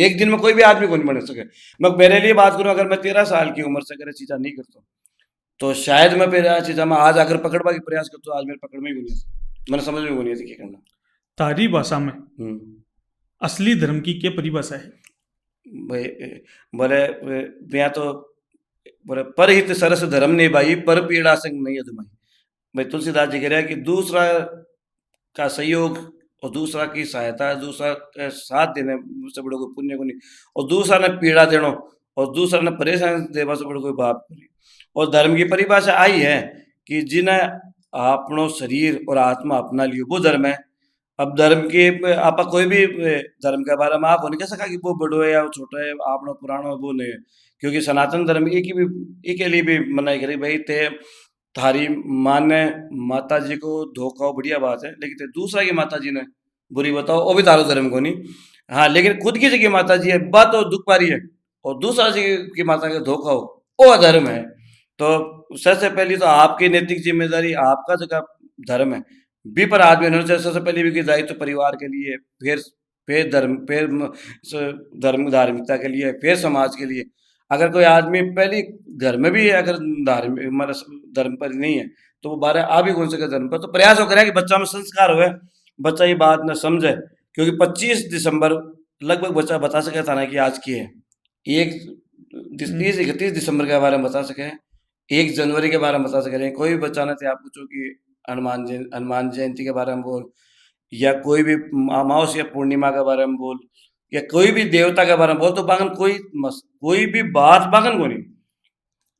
एक दिन में कोई भी आदमी को नहीं बन सके। मैं मेरे लिए बात करूं, अगर मैं 13 साल की उम्र से अगर चीज़ें नहीं करता तो शायद मैं फिर चीज़ें मैं आज आकर पकड़वा की प्रयास करता हूँ, आज मेरे पकड़ में ही नहीं थी, मैंने समझ में नहीं थी क्या करना। तारी भाषा में असली धर्म की क्या परिभाषा है? भाई बोले मैं तो बोले पर हित सरस धर्म ने भाई पर पीड़ा संग नहीं अधमाई। भाई तुलसीदास जी कह रहे हैं कि दूसरा का सहयोग और दूसरा की सहायता, दूसरा का साथ देने से बड़ो कोई पुण्य को नहीं, और दूसरा ने पीड़ा देनो और दूसरा ने परेशान देवा से बड़ो कोई बाप नहीं। और धर्म की परिभाषा आई है कि जिन्हें अपनो शरीर और आत्मा अपना लियो वो धर्म है। अब धर्म के आप कोई भी धर्म के बारे में आप नहीं कह सका कि वो बड़ो है या वो छोटा है, आपनो पुरानो है वो नहीं है, क्योंकि सनातन धर्म एक के लिए भी मनाई करी भाई ते थारी माँ ने माता जी को धोखा बढ़िया बात है, लेकिन ते दूसरा की माता जी ने बुरी बताओ वो भी तारो धर्म को नहीं। हाँ, लेकिन खुद की जगह माता जी है बात तो दुख पारी है और दूसरा जी की माता का धोखा हो वो अधर्म है। तो सबसे पहली तो आपकी नैतिक जिम्मेदारी, आपका जगह धर्म है बी पर आदमी होना चाहिए। सबसे पहले भी दायित्व तो परिवार के लिए, फिर धर्म, फिर धर्म धार्मिकता के लिए, फिर समाज के लिए। अगर कोई आदमी पहले घर में भी अगर धार्मिक मतलब धर्म पर नहीं है तो वो बारह आ भी कौन सके धर्म पर। तो प्रयास हो करे कि बच्चा में संस्कार हुए, बच्चा ये बात न समझे, क्योंकि 25 दिसंबर लगभग बच्चा बता सके था ना कि आज की है, एक 31 दिसंबर के बारे में बता सके, 1 जनवरी के बारे में बता सके। कोई भी बच्चा ना थे आप पूछो कि हनुमान जयंती के बारे में बोल, या कोई भी अमावस या पूर्णिमा के बारे में बोल, या कोई भी देवता के बारे में बोल, तो बागन कोई भी बात बागन को नहीं।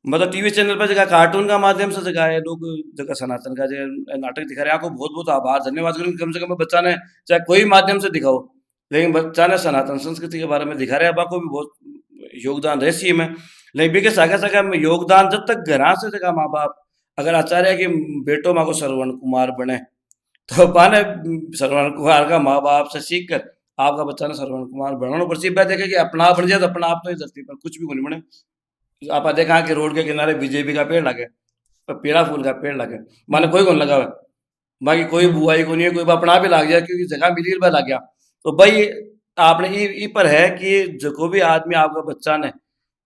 मतलब टीवी चैनल पर जगह कार्टून का माध्यम से जगह है लोग, जगह सनातन का जो नाटक दिखा रहे हैं, आपको बहुत बहुत आभार धन्यवाद करूँ, कम से कम बच्चा ने चाहे कोई माध्यम से दिखाओ, लेकिन बच्चा ने सनातन संस्कृति के बारे में दिखा रहे हैं, आपको भी बहुत योगदान रहसी में। लेकिन बिके सागा सागा में योगदान जब तक घर से जगह माँ बाप अगर आचार्य कि बेटो माँ को श्रवण कुमार बने, तो पाने श्रवण कुमार का माँ बाप से सीख कर आपका बच्चा ने श्रवण कुमार बनाना पर सीख देखे कि अपना आप बन जाए तो अपना आप तो इस धरती पर कुछ भी नहीं बने। आप देखा कि रोड के किनारे बीजेपी का पेड़ लगे, पेड़ा फूल का पेड़ लगे, माने कोई कौन लगा हुआ, बाकी कोई बुआई को नहीं है, कोई अपना भी लग जाए क्योंकि जगह मिली लग गया। तो भाई आपने ई पर है कि जो भी आदमी आपका बच्चा ने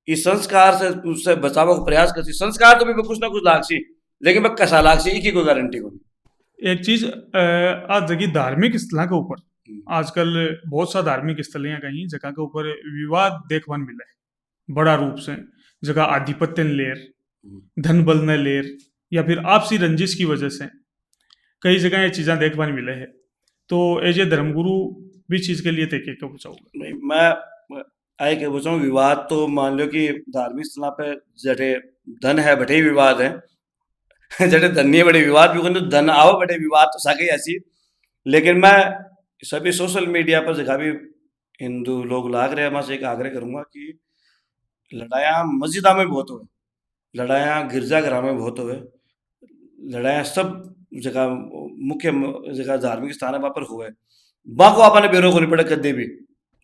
इस संस्कार से उससे बचाव का प्रयास करती, संस्कार तो भी कुछ ना कुछ लागसी, लेकिन मैं कसा लागसी की कोई गारंटी को नहीं। एक चीज आज जगह धार्मिक स्थल के ऊपर आजकल बहुत सा धार्मिक स्थल हैं कहीं जगह के ऊपर विवाद देखने मिला है बड़ा रूप से, जगह आधिपत्य लेर, धन बल ने लेर, या फिर आपसी रंजिश की वजह से कई जगह ये चीज़ें देखने मिले हैं। तो एज ए धर्मगुरु भी चीज के लिए थे के बचाओगे? नहीं, मैं आए के बचाऊं विवाद तो मान लो कि धार्मिक स्थल पे जटे धन है बटे ही विवाद है जटे धन नहीं है बड़े विवाद भी तो धन आओ बटे विवाद तो साके ऐसी। लेकिन मैं सभी सोशल मीडिया पर जगह भी हिंदू लोग लाग रहे हैं, मैं से एक आग्रह करूंगा कि लड़ाइयाँ मस्जिदा में बहुत हुए, लड़ाइयाँ गिरजाघर में बहुत हुए, लड़ाइयाँ सब जगह मुख्य जगह धार्मिक स्थान है वहाँ पर हुए, बाको आपने बेरों को नहीं पड़े कदे भी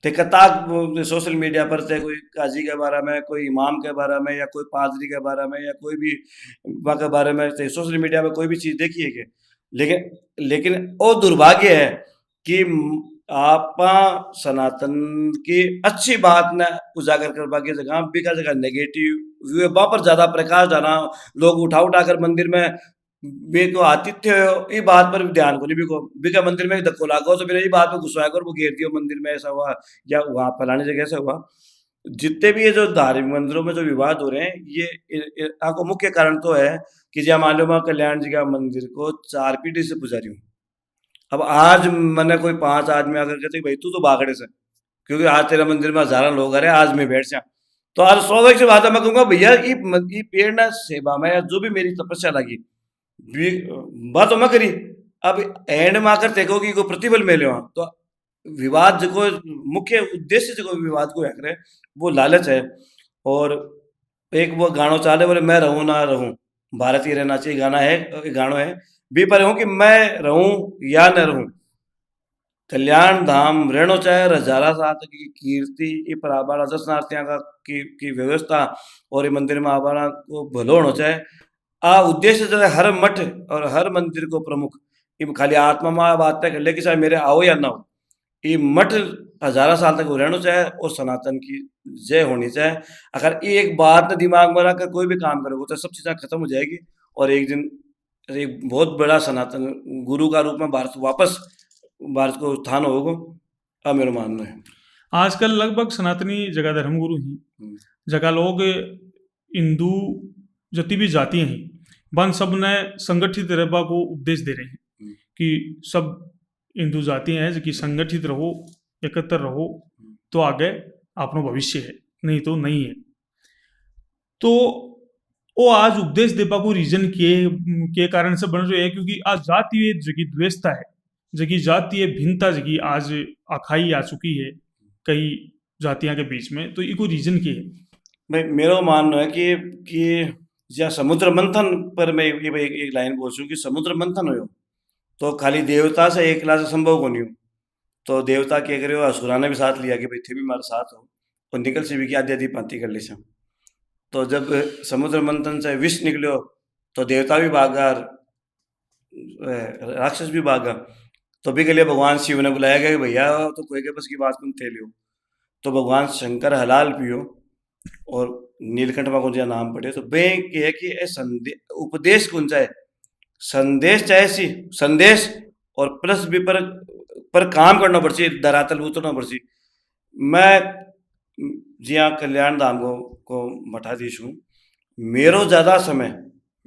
ते कताक सोशल मीडिया पर से कोई काजी के बारे में, कोई इमाम के बारे में या कोई पादरी के बारे में या कोई भी वहाँ के बारे में ते सोशल मीडिया पर कोई भी चीज़ देखिए के, लेकिन लेकिन वो दुर्भाग्य है कि आप सनातन की अच्छी बात न उजागर कर पाके जगह बिका जगह नेगेटिव वहाँ पर ज्यादा प्रकाश डाला, लोग उठा उठा कर मंदिर में बे को आतिथ्य ये बात पर ध्यान को नहीं बिको बिका मंदिर में धक्को लागो तो मेरे ये बात पे घुसवाया कर वो घेर दियो मंदिर में ऐसा हुआ या वहाँ फलाने जगह से हुआ। जितने भी ये जो धार्मिक मंदिरों में जो विवाद हो रहे हैं ये आपको मुख्य कारण तो है कि जब मान लो मैं कल्याण जी का मंदिर को 4 पीढ़ी से पुजारी हूँ। अब आज मैंने कोई 5 आदमी आकर कहते भाई तू तो बागड़े से, क्योंकि आज तेरा मंदिर में हजारों लोग आ रहे आज मैं बैठ जा, तो आज स्वाभाविक से बात है मैं कहूँगा भैया ये पेड़ ना सेवा में या जो भी मेरी तपस्या लगी बात तो मैं करी, अब एंड में आकर देखो कि कोई प्रतिफल मिले वहाँ तो विवाद जो मुख्य उद्देश्य जो विवाद को है करे वो लालच है। और एक वो गानो चाले बोले मैं रहूं ना रहूं भारतीय रहना चाहिए गाना है गानो है भी पर हूँ कि मैं रहूं या न रहूं कल्याण धाम रहनो चाहे हजारा साथ की कीर्ति ये पर आबाड़ा दर्शनार्थियों का की व्यवस्था और ये मंदिर में आबाड़ा को भलो होना चाहे आ उद्देश्य जो है हर मठ और हर मंदिर को प्रमुख ये खाली आत्मा में बात तय कर ले कि चाहे मेरे आओ या ना हो ये मठ हजारा साल तक रहना चाहे और सनातन की जय होनी चाहे। अगर ये एक बात ने दिमाग में रखकर कोई भी काम करोगे तो सब चीज़ें खत्म हो जाएगी और एक दिन एक बहुत बड़ा सनातन गुरु का रूप में भारत को उत्थान होगा, अब मेरा मानना है। आजकल लगभग सनातनी जगह धर्मगुरु ही जगह लोग हिंदू जति भी जाती हैं बन सब ने संगठित रहबा को उपदेश दे रहे हैं कि सब हिंदू जातियां हैं कि संगठित रहो एकत्र रहो तो आगे अपनो भविष्य है नहीं तो नहीं है। तो वो आज उपदेश देपा को रीजन के कारण से बन रहे हैं क्योंकि आज जातीय जगी द्वेषता है जगी जातीय भिन्नता जगी आज अखाई आ चुकी है कई जातियां के बीच में, तो ये रीजन क्या है? भाई मेरा मानना है कि या समुद्र मंथन पर मैं एक लाइन बोलूँ कि समुद्र मंथन हो तो खाली देवता से एक से संभव को नहीं हो, तो देवता क्या करे असुरा ने भी साथ लिया कि भाई थे भी हमारे साथ हो और निकल से भी की आधी आधी पाती कर ले। तो जब समुद्र मंथन से विष निकलो तो देवता भी भागा राक्षस भी भागा, तो भी के लिए भगवान शिव ने बुलाया गया कि भैया तो कोई के बस की बात तुम थे लियो, तो भगवान शंकर हलाल पियो और नीलकंठ में कौन नाम पड़े तो बैंक है कि उपदेश कौन चाहे संदेश चाहे सी संदेश और प्लस भी पर काम करना पड़ती धरातल उतरना पड़ती। मैं जी हाँ कल्याण धाम को मठाधीश हूँ, मेरो ज़्यादा समय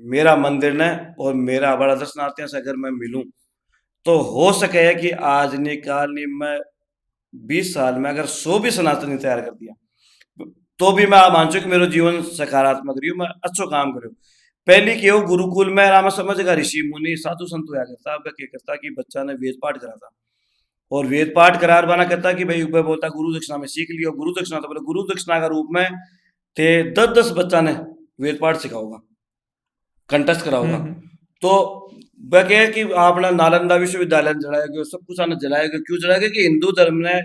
मेरा मंदिर ने और मेरा बड़ा दर्शनार्थियों से अगर मैं मिलूँ तो हो सके है कि आज नहीं काल नहीं मैं 20 साल में अगर 100 भी सनातनी तैयार कर दिया तो भी मैं मानचू कि मेरा जीवन सकारात्मक रही मैं अच्छो काम करूँ। पहली क्यों गुरुकुल में राम समझ ऋषि मुनि साधु संत होया करता क्या करता कि बच्चा ने वेद पाठ करा था और वेद पाठ करार बना करता कि भाई ऊपर बोलता गुरु दक्षिणा में सीख लियो, गुरु दक्षिणा तो बोले गुरु दक्षिणा का रूप में ते 10-10 बच्चा ने वेद पाठ सिखाऊंगा कंटस्ट कराऊंगा। तो वह कहे कि आपने नालंदा विश्वविद्यालय जलाएगा सब कुछ आने जलाएगा क्यों जलाएगा कि हिंदू धर्म ने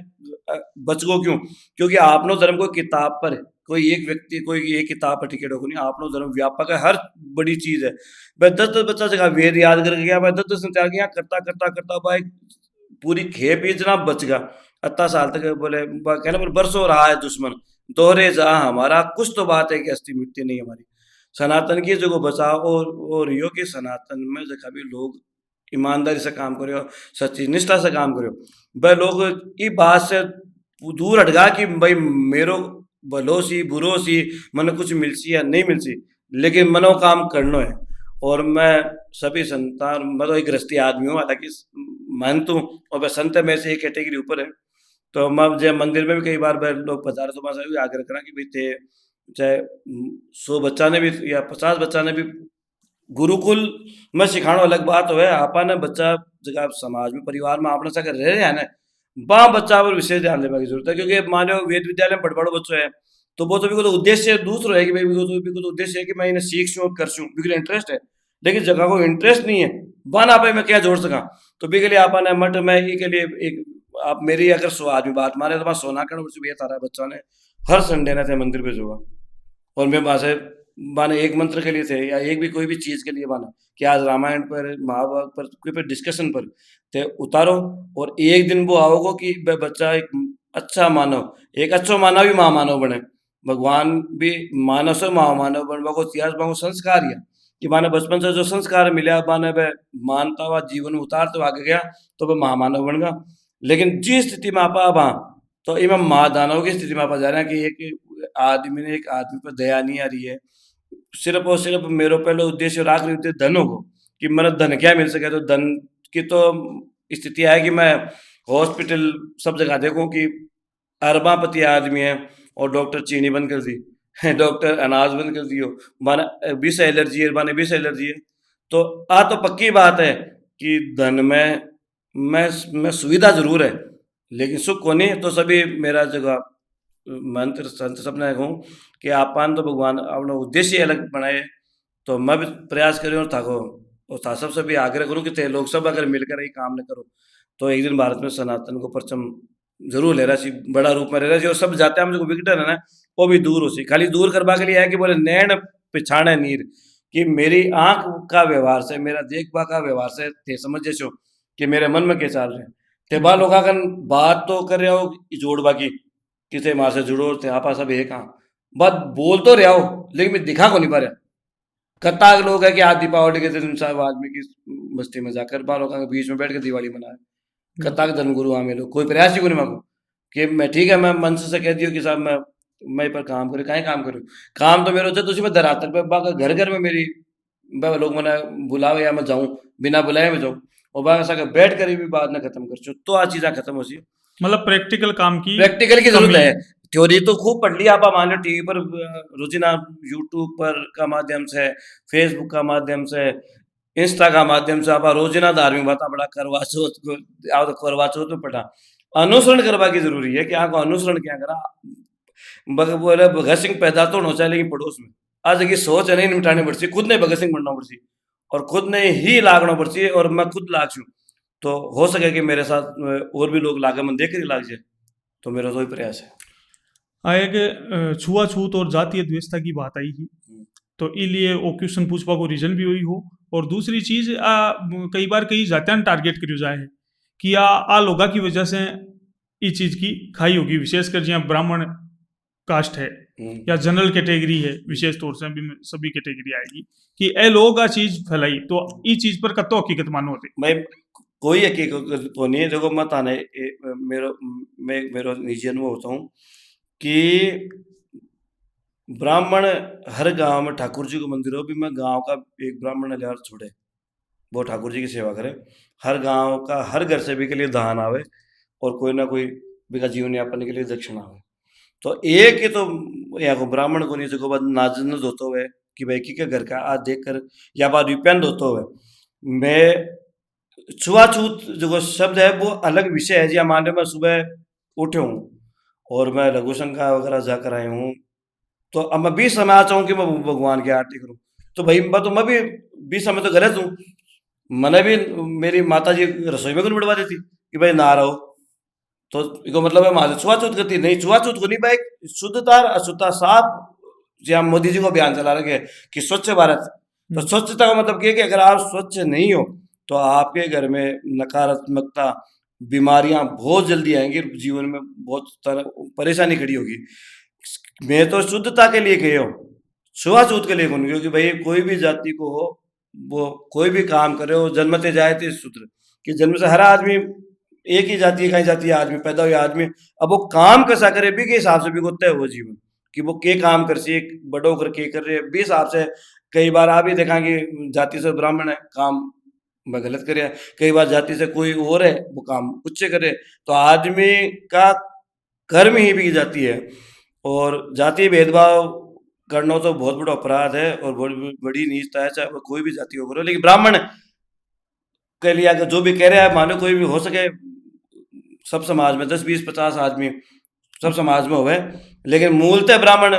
बच गो क्यों, क्योंकि आपनो धर्म कोई किताब पर कोई एक व्यक्ति कोई एक किताब पर टिकट हो नहीं, आपनो धर्म व्यापक है हर बड़ी चीज है। भाई 10-10 बच्चा जगह वेद याद करके गया भाई 10-10 तैयार किया करता करता करता भाई पूरी खेप ही जना बच गया 18 साल तक बोले कहना बोले बरसों रहा है दुश्मन दोहरे जा हमारा कुछ तो बात है कि अस्थि मिटती नहीं हमारी सनातन की जगह बचाओ और यो कि सनातन में जगह भी लोग ईमानदारी से काम करो सच्ची निष्ठा से काम करो। भाई लोग ये बात से दूर हटगा कि भाई मेरो भलो सी बुरो सी मन कुछ मिलसी या नहीं मिलसी लेकिन मनो काम करना है और मैं सभी संतान मतलब एक गृहस्थी आदमी हूँ, हालांकि महंत हूँ और मैं संत में से एक कैटेगरी ऊपर है। तो मैं जब मंदिर में भी कई बार लोग पधारे तो मैं भी आग्रह करा कि भाई थे चाहे 100 बच्चा ने भी या 50 बच्चा ने भी गुरुकुल में सिखाणो अलग बात होवे, आपने बच्चा जगह समाज में परिवार में आपने साथ रह रहे हैं ना, बा बच्चा पर विशेष ध्यान देने की जरूरत है, क्योंकि मानो वेद विद्यालय में बड़ बड़ो बच्चों है तो वो तो भी को तो उद्देश्य दूसरा है कि भाई भी को तो उद्देश्य है कि मैं इन्हें सीख और कर भी इंटरेस्ट है, लेकिन जगह को इंटरेस्ट नहीं है बना पे मैं क्या जोड़ सका। तो भी के लिए आपने मट में ही के लिए एक आप मेरी अगर 100 आदमी बात माने तो मैं सोना कर ये तारा बच्चा ने हर संडे ने थे मंदिर पे जोगा, और मैं वहां से माने एक मंत्र के लिए थे या एक भी कोई भी चीज के लिए माना कि आज रामायण पर महाभारत पर कोई पर डिस्कशन पर ते उतारो, और एक दिन वो आओगे कि बच्चा एक अच्छा मानव एक अच्छो मानव भी महामानव बने, भगवान भी मानव से महामानव बन को इतिहास को संस्कार या कि माने बचपन से जो संस्कार मिला माने वह मानता हुआ जीवन में उतारते हुआ आगे गया तो वह महामानव बन गया। लेकिन जिस स्थिति में आप अब तो इमें महादानव की स्थिति में आप जा रहे हैं कि एक आदमी ने एक आदमी पर दया नहीं आ रही है, सिर्फ और सिर्फ मेरे पहले उद्देश्य और आखिरी उद्देश्य धन होगा कि मेरा धन क्या मिल सके, तो धन की तो स्थिति है कि मैं हॉस्पिटल सब जगह देखूं कि अरबापति आदमी है और डॉक्टर चीनी बंद कर दी डॉक्टर अनाज बंद कर दियो, माना विष एलर्जी है, माने विष एलर्जी है। तो तो पक्की बात है कि धन में मैं सुविधा जरूर है लेकिन सुख को नहीं, तो सभी मेरा जगह मंत्र संत सपना हूँ कि आपान तो भगवान अपना उद्देश्य अलग बनाए, तो मैं भी प्रयास करूँ और थाको और था सबसे भी आग्रह करूँ कि ते लोग सब अगर मिलकर ये काम न करो तो एक दिन भारत में सनातन को परचम जरूर ले रहा सी, बड़ा रूप में रह रहा सी, और सब जाते हैं मुझे विकटन है ना वो भी दूर हो सी, खाली दूर करवा के लिए है कि बोले नैन पिछाड़े नीर कि मेरी आंख का व्यवहार से मेरा देखबा का व्यवहार से थे समझ जैसो कि मेरे मन में क्या चल रहे हैं, ते बा लोग बात तो कर रहे हो जोड़बा की किसे मार से जुड़ो थे आपा सब एक हाँ बात बोल तो रहा हो लेकिन मैं दिखा को नहीं पा रहा। कताक लोग है कि आज दीपावली के दिन साहब आदमी की बस्ती में जाकर बालों के बीच में बैठ कर दिवाली मनाए, कताक धर्मगुरु हमें लोग कोई प्रयास ही को नहीं मांगो कि मैं ठीक है मैं मंच से कह दियो कि साहब मैं पर काम करूँ कहीं काम करूँ, काम तो मेरे होता है तो उसी में धरातल पे बाका घर घर में मेरी लोग मैंने बुलावे या मैं जाऊँ बिना बुलाए में जाऊँ और बाका सा बैठ कर भी बात ना खत्म कर चो तो आज चीज़ा खत्म हो सी, मतलब प्रैक्टिकल काम की प्रैक्टिकल की कमी जरूरत है। थ्योरी तो खूब पढ़ ली आप मान लो टीवी पर रोजिना यूट्यूब पर का माध्यम से फेसबुक का माध्यम से इंस्टा का माध्यम से आप रोजिना धार्मिक बात बड़ा करवा चौथ को आओ तो करवा चौथ में पढ़ा अनुसरण करवा की जरूरी है कि आपको अनुसरण क्या करा बोले भगत सिंह पैदा तो होना चाहिए लेकिन पड़ोस में आज की सोच नहीं निपटानी पड़ती, खुद ने भगत सिंह बनना पड़ती और खुद ने ही लागना पड़ती और मैं खुद लाग छू तो हो सके कि मेरे साथ और भी लोग लागे मन देख कर ही लाग जाए, तो मेरा तो ही प्रयास है। एक छुआछूत और जातीय द्वेषता की बात आई ही तो इसलिए वो क्वेश्चन पूछवा को रीजन भी हुई हो, और दूसरी चीज कई बार कई जातियां टारगेट करियो जाए है कि आ लोगा की वजह से इस चीज की खाई होगी, विशेषकर जहाँ ब्राह्मण कास्ट है या जनरल कैटेगरी है विशेष तौर से भी सभी कैटेगरी आएगी कि ए लोग आ चीज फैलाई, तो इस चीज पर कतो हकीकत मानो होते मैं कोई हकीकत तो नहीं है, देखो मत आने मेरो निजी अनुभव होता हूँ कि ब्राह्मण हर गांव में ठाकुर जी को मंदिर हो भी मैं गांव का एक ब्राह्मण लिहार छोड़े वो ठाकुर जी की सेवा करे, हर गांव का हर घर से भी के लिए दान आवे और कोई ना कोई भी जीवन यापन के लिए दक्षिणा आवे, तो एक ही तो यहाँ को ब्राह्मण को नहीं जो बाद नाजन होते हुए कि भाई की घर का आज देख कर या बाद विप्यान होते हुए मैं छुआछूत जो शब्द है वो अलग विषय है जी। मान लो मैं सुबह उठे हूँ और मैं लघु शंका वगैरह जाकर आया हूँ तो अब मैं 20 समय आ चाहूँ कि मैं भगवान की आरती करूँ तो भाई मैं भी 20 समय तो गलत हूँ, मैंने भी मेरी माता जी रसोई में को बढ़वा देती कि भाई ना रहो तो इसको मतलब है माँ छुआछूत करती नहीं, छुआछूत को नहीं भाई शुद्धता अशुद्धता साफ जहाँ मोदी जी को अभियान चला रखे कि स्वच्छ भारत, तो स्वच्छता का मतलब क्या कि अगर आप स्वच्छ नहीं हो तो आपके घर में नकारात्मकता बीमारियां बहुत जल्दी आएंगी, जीवन में बहुत तरह परेशानी खड़ी होगी। मैं तो शुद्धता के लिए कही हूँ छुआछूत के लिए कौन, क्योंकि भाई कोई भी जाति को हो वो कोई भी काम करे हो जन्मते जाए थे सूत्र कि जन्म से हर आदमी एक ही जाति कहीं जाती है आदमी पैदा हुआ आदमी, अब वो काम कैसा करे भी के हिसाब से भी होता है वो जीवन कि वो के काम कर सी बड़ो कर के कर रहे भी हिसाब से कई बार आप ही देखा कि जाति से ब्राह्मण है, काम मैं गलत करे, कई बार जाति से कोई और है, वो काम उच्च करे। तो आदमी का कर्म ही भी जाती है, और जातीय भेदभाव करना तो बहुत बड़ा अपराध है और बहुत बड़ी नीचता है, चाहे वो कोई भी जाति हो करो। लेकिन ब्राह्मण के लिए अगर जो भी कह रहे हैं, मानो कोई भी हो सके, सब समाज में 10 20 50 आदमी सब समाज में होवे, लेकिन मूलतः ब्राह्मण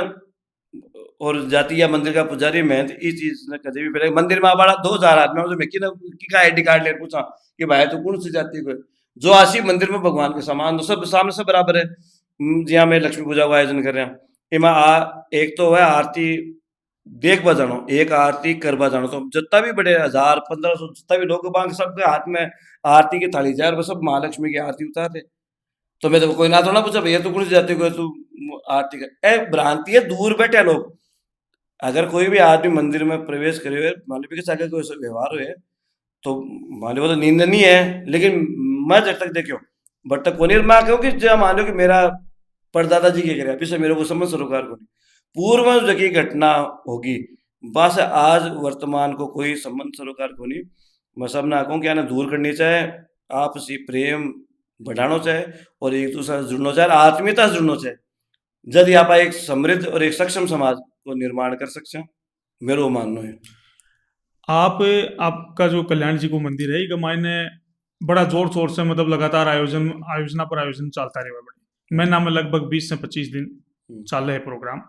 और जाति या मंदिर का पुजारी मैं इस चीज ने कभी भी पहले मंदिर में बड़ा 2000 आदमी तो मैं की आईडी कार्ड ले पूछा कि भाई तू कौन सी जाति को है? जो आशी मंदिर में भगवान के समान, तो सब सामने सब बराबर है। जी हाँ, मैं लक्ष्मी पूजा का आयोजन कर रहा हूँ, इमा एक तो है आरती देखवा जानो, एक आरती करवा जानो, तो जितना भी बड़े 1000 1500 जितना भी लोग बांग सबके हाथ में आरती की थाली जाए और वो सब महालक्ष्मी की आरती उतार रहे। तो मैं तो कोई ना थोड़ा पूछा भैया तू कौन सी जाति को है, तू आरती कर ए भ्रांति है, दूर बैठे लोग। अगर कोई भी आदमी मंदिर में प्रवेश करे हुए मान लो कि अगर कोई ऐसा व्यवहार हुए तो मान लो तो निंदनीय है, लेकिन मैं जब तक देखियो बट तक को नहीं मैं कहूँ कि जब मान लो कि मेरा परदादा जी के करे अभी से मेरे को समझ सरोकार को नहीं, पूर्व में जो की घटना होगी बस आज वर्तमान को कोई संबंध सरोकार को नहीं। मैं सब ना कहूँ कि आने दूर करनी चाहे, आपसी प्रेम बढ़ाना चाहे और एक दूसरे से जुड़ना चाहे, आत्मीयता से जुड़ना चाहे, यदि आप एक समृद्ध और एक सक्षम समाज को निर्माण कर सकते हैं, मेरा वो मानना है। आप आपका जो कल्याण जी को मंदिर है ये मायने बड़ा जोर शोर से मतलब लगातार आयोजन चलता रहे बड़े मैं नाम लगभग 20 से 25 दिन चल रहे प्रोग्राम,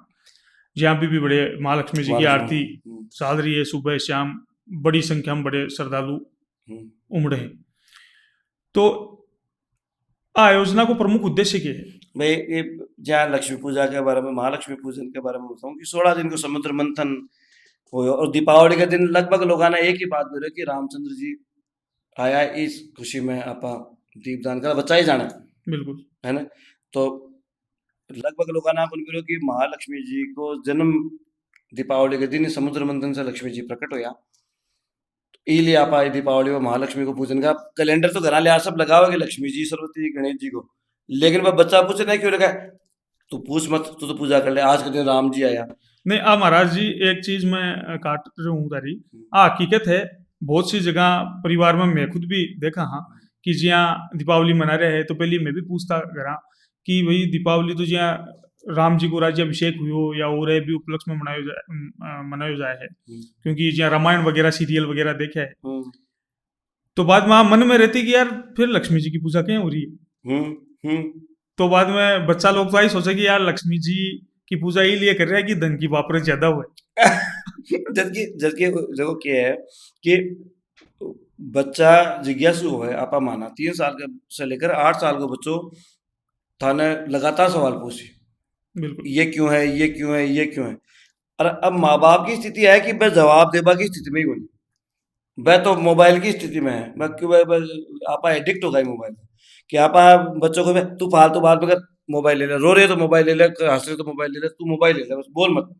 जहाँ भी बड़े महालक्ष्मी जी की आरती चल रही है सुबह शाम, बड़ी संख्या में बड़े श्रद्धालु उमड़े हैं। तो आयोजना को प्रमुख उद्देश्य क्या है? भाई ये जहाँ लक्ष्मी पूजा के बारे में, महालक्ष्मी पूजन के बारे में बताऊँ कि 16 दिन को समुद्र मंथन हो और दीपावली के दिन लगभग लोग आना एक ही बात बोले कि रामचंद्र जी आया, इस खुशी में आपा दीपदान का बच्चा ही जाना बिल्कुल है ना। तो लगभग लोग आना अपन बोलो कि महालक्ष्मी जी को जन्म दीपावली के दिन समुद्र मंथन से लक्ष्मी जी प्रकट होया, इसलिए आप आए दीपावली में महालक्ष्मी को पूजन का कैलेंडर तो घरा लिया सब लगाओगे लक्ष्मी जी सरस्वती जी गणेश जी को, लेकिन वह बच्चा पूछे नहीं क्यों लगा, तू पूछ मत, तू तो पूजा कर ले, आज के दिन राम जी आया। नहीं महाराज जी एक चीज मैं काट रहा हूँ तारी, हकीकत है बहुत सी जगह परिवार में मैं खुद भी देखा हाँ कि जहाँ दीपावली मना रहे हैं तो पहले मैं भी पूछता करा कि भाई दीपावली तो जहाँ राम जी को राज्याभिषेक हुई हो या और भी उपलक्ष्य में मनाया जाए है, क्योंकि जहाँ रामायण वगैरह सीरियल वगैरह देखे है तो बाद में मन में रहती कि यार फिर लक्ष्मी जी की पूजा क्यों हो रही है। तो बाद में बच्चा लोग तो आई सोचे कि यार लक्ष्मी जी की पूजा इसलिए कर रहे हैं कि धन की वापरत ज्यादा हुए। जबकि देखो क्या है कि बच्चा जिज्ञासु है, आपा माना 3 साल के से लेकर 8 साल के बच्चों थाने लगातार सवाल पूछी, बिल्कुल ये क्यों है, ये क्यों है, ये क्यों है। और अब माँ बाप की स्थिति है कि वह जवाब देबा की स्थिति में ही होनी, वह तो मोबाइल की स्थिति में है, आपा एडिक्ट हो गए मोबाइल कि आपा बच्चों को तू फालतू बात में मोबाइल ले ले, रो रहे तो मोबाइल ले ले, हंस रहे तो मोबाइल ले ले, तू मोबाइल ले ले, बस बोल मत।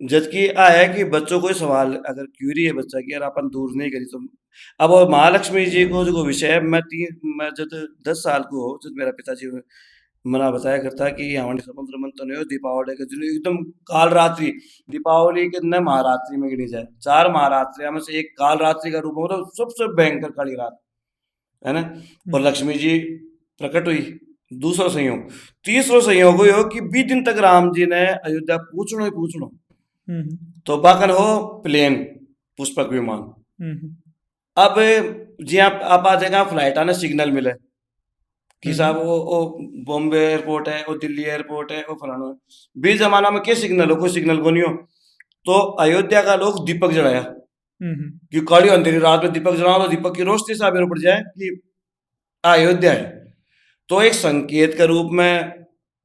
जबकि आ है कि बच्चों को सवाल अगर क्यूरी है बच्चा की, यार अपन दूर नहीं करी तो अब और महालक्ष्मी जी को जो विषय है, मैं जब 10 साल को हो जब मेरा पिताजी मना बताया करता कि हमारे समुद्र मंथन हो दीपावली के दिन एकदम काल रात्रि, दीपावली के दिन महारात्रि में गिनी जाए, 4 महारात्रि में से एक काल रात्रि का रूप हो तो सबसे भयंकर काली रात है ना। और लक्ष्मी जी प्रकट हुई, दूसरा संयोग, तीसरा संयोग हो कि 20 दिन तक राम जी ने अयोध्या पूछनो ही पूछनो, तो बाकन हो प्लेन पुष्पक विमान। अब जी आप आ जाएगा फ्लाइट आने सिग्नल मिले कि साहब वो बॉम्बे एयरपोर्ट है, वो दिल्ली एयरपोर्ट है, वो फलाना, बीच जमाना में क्या सिग्नल हो, कोई सिग्नल को नहीं हो। तो अयोध्या का लोग दीपक जलाया कि काली अंधेरी रात में दीपक जलाओ तो दीपक की रोशनी से मेरे ऊपर जाए कि अयोध्या है। तो एक संकेत के रूप में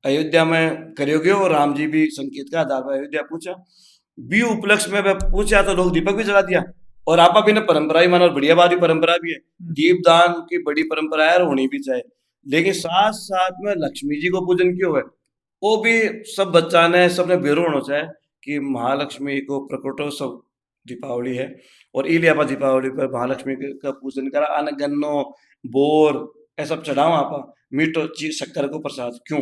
अयोध्या में करोगे, और राम जी भी संकेत का आधार पर अयोध्या पूछा, भी उपलक्ष्य में वह पूछा तो लोग दीपक भी जला दिया। और आपा भी ने परंपरा ही माना, और बढ़िया बात परंपरा भी है, दीपदान की बड़ी परंपरा है और होनी भी चाहिए। लेकिन साथ साथ में लक्ष्मी जी को पूजन क्यों है, वो भी सब बच्चा ने सबने बेरो होना चाहिए कि महालक्ष्मी को प्रकटोत्सव दीपावली है, और इसलिए आप दीपावली पर महालक्ष्मी का पूजन करा, अन्न गन्नो बोर ये सब चढ़ाओ, आप मीठो चीज शक्कर को प्रसाद, क्यों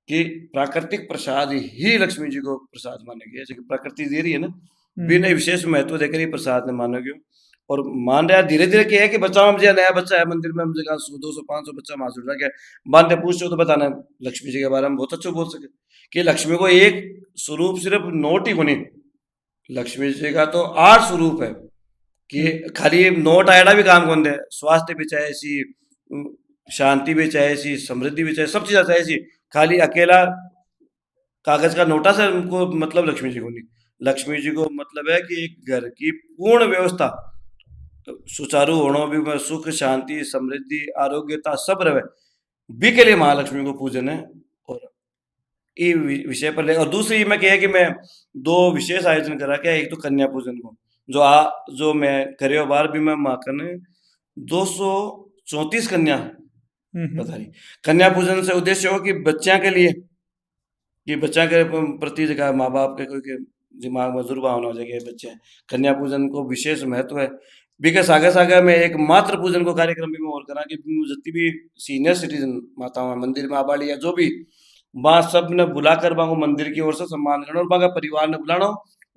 कि प्राकृतिक प्रसाद ही लक्ष्मी जी को प्रसाद माने गए, जैसे कि प्रकृति दे रही है ना, हम्म, ने विशेष महत्व देकर ही प्रसाद ने मानो गयो। और मान रहा धीरे धीरे क्या है कि बच्चा में मुझे नया बच्चा है मंदिर में, मुझे 100 200 500 बच्चा वहां जुड़ रहा है, बांधे पूछो तो बताना लक्ष्मी जी के बारे में बहुत अच्छा बोल सके कि लक्ष्मी को एक स्वरूप सिर्फ नोट ही कोनी, लक्ष्मी जी का तो 8 स्वरूप है कि हम्म, खाली नोट आयडा भी काम कौन दे, स्वास्थ्य भी चाहे सी, शांति भी चाहे सी, समृद्धि भी चाहे, सब चीज़ें चाहे सी, खाली अकेला कागज का नोटा से उनको मतलब लक्ष्मी जी को नहीं। लक्ष्मी जी को मतलब है कि एक घर की पूर्ण व्यवस्था सुचारू होना भी में सुख शांति समृद्धि आरोग्यता सब रहे बी के लिए महालक्ष्मी को पूजन है। और ये विषय पर ले और दूसरी मैं कह कि मैं दो विशेष आयोजन करा क्या, एक तो कन्या पूजन को जो मैं करे बार भी मैं माकन 234 कन्या हम्म, बता रही। कन्या पूजन से उद्देश्य हो कि बच्चा के लिए कि बच्चा के प्रति जगह माँ बाप के कोई के दिमाग में दुर्भावना हो जाएगी बच्चे हैं। कन्या पूजन को विशेष महत्व है बीके सागे सागे में एक मात्र पूजन को कार्यक्रम भी मैं और करा कि जितनी भी सीनियर सिटीजन माताओं मंदिर में आबाड़ी या जो भी वहाँ सब ने बुलाकर वहाँ को मंदिर की ओर से सम्मान करना और वहाँ का परिवार ने बुलाना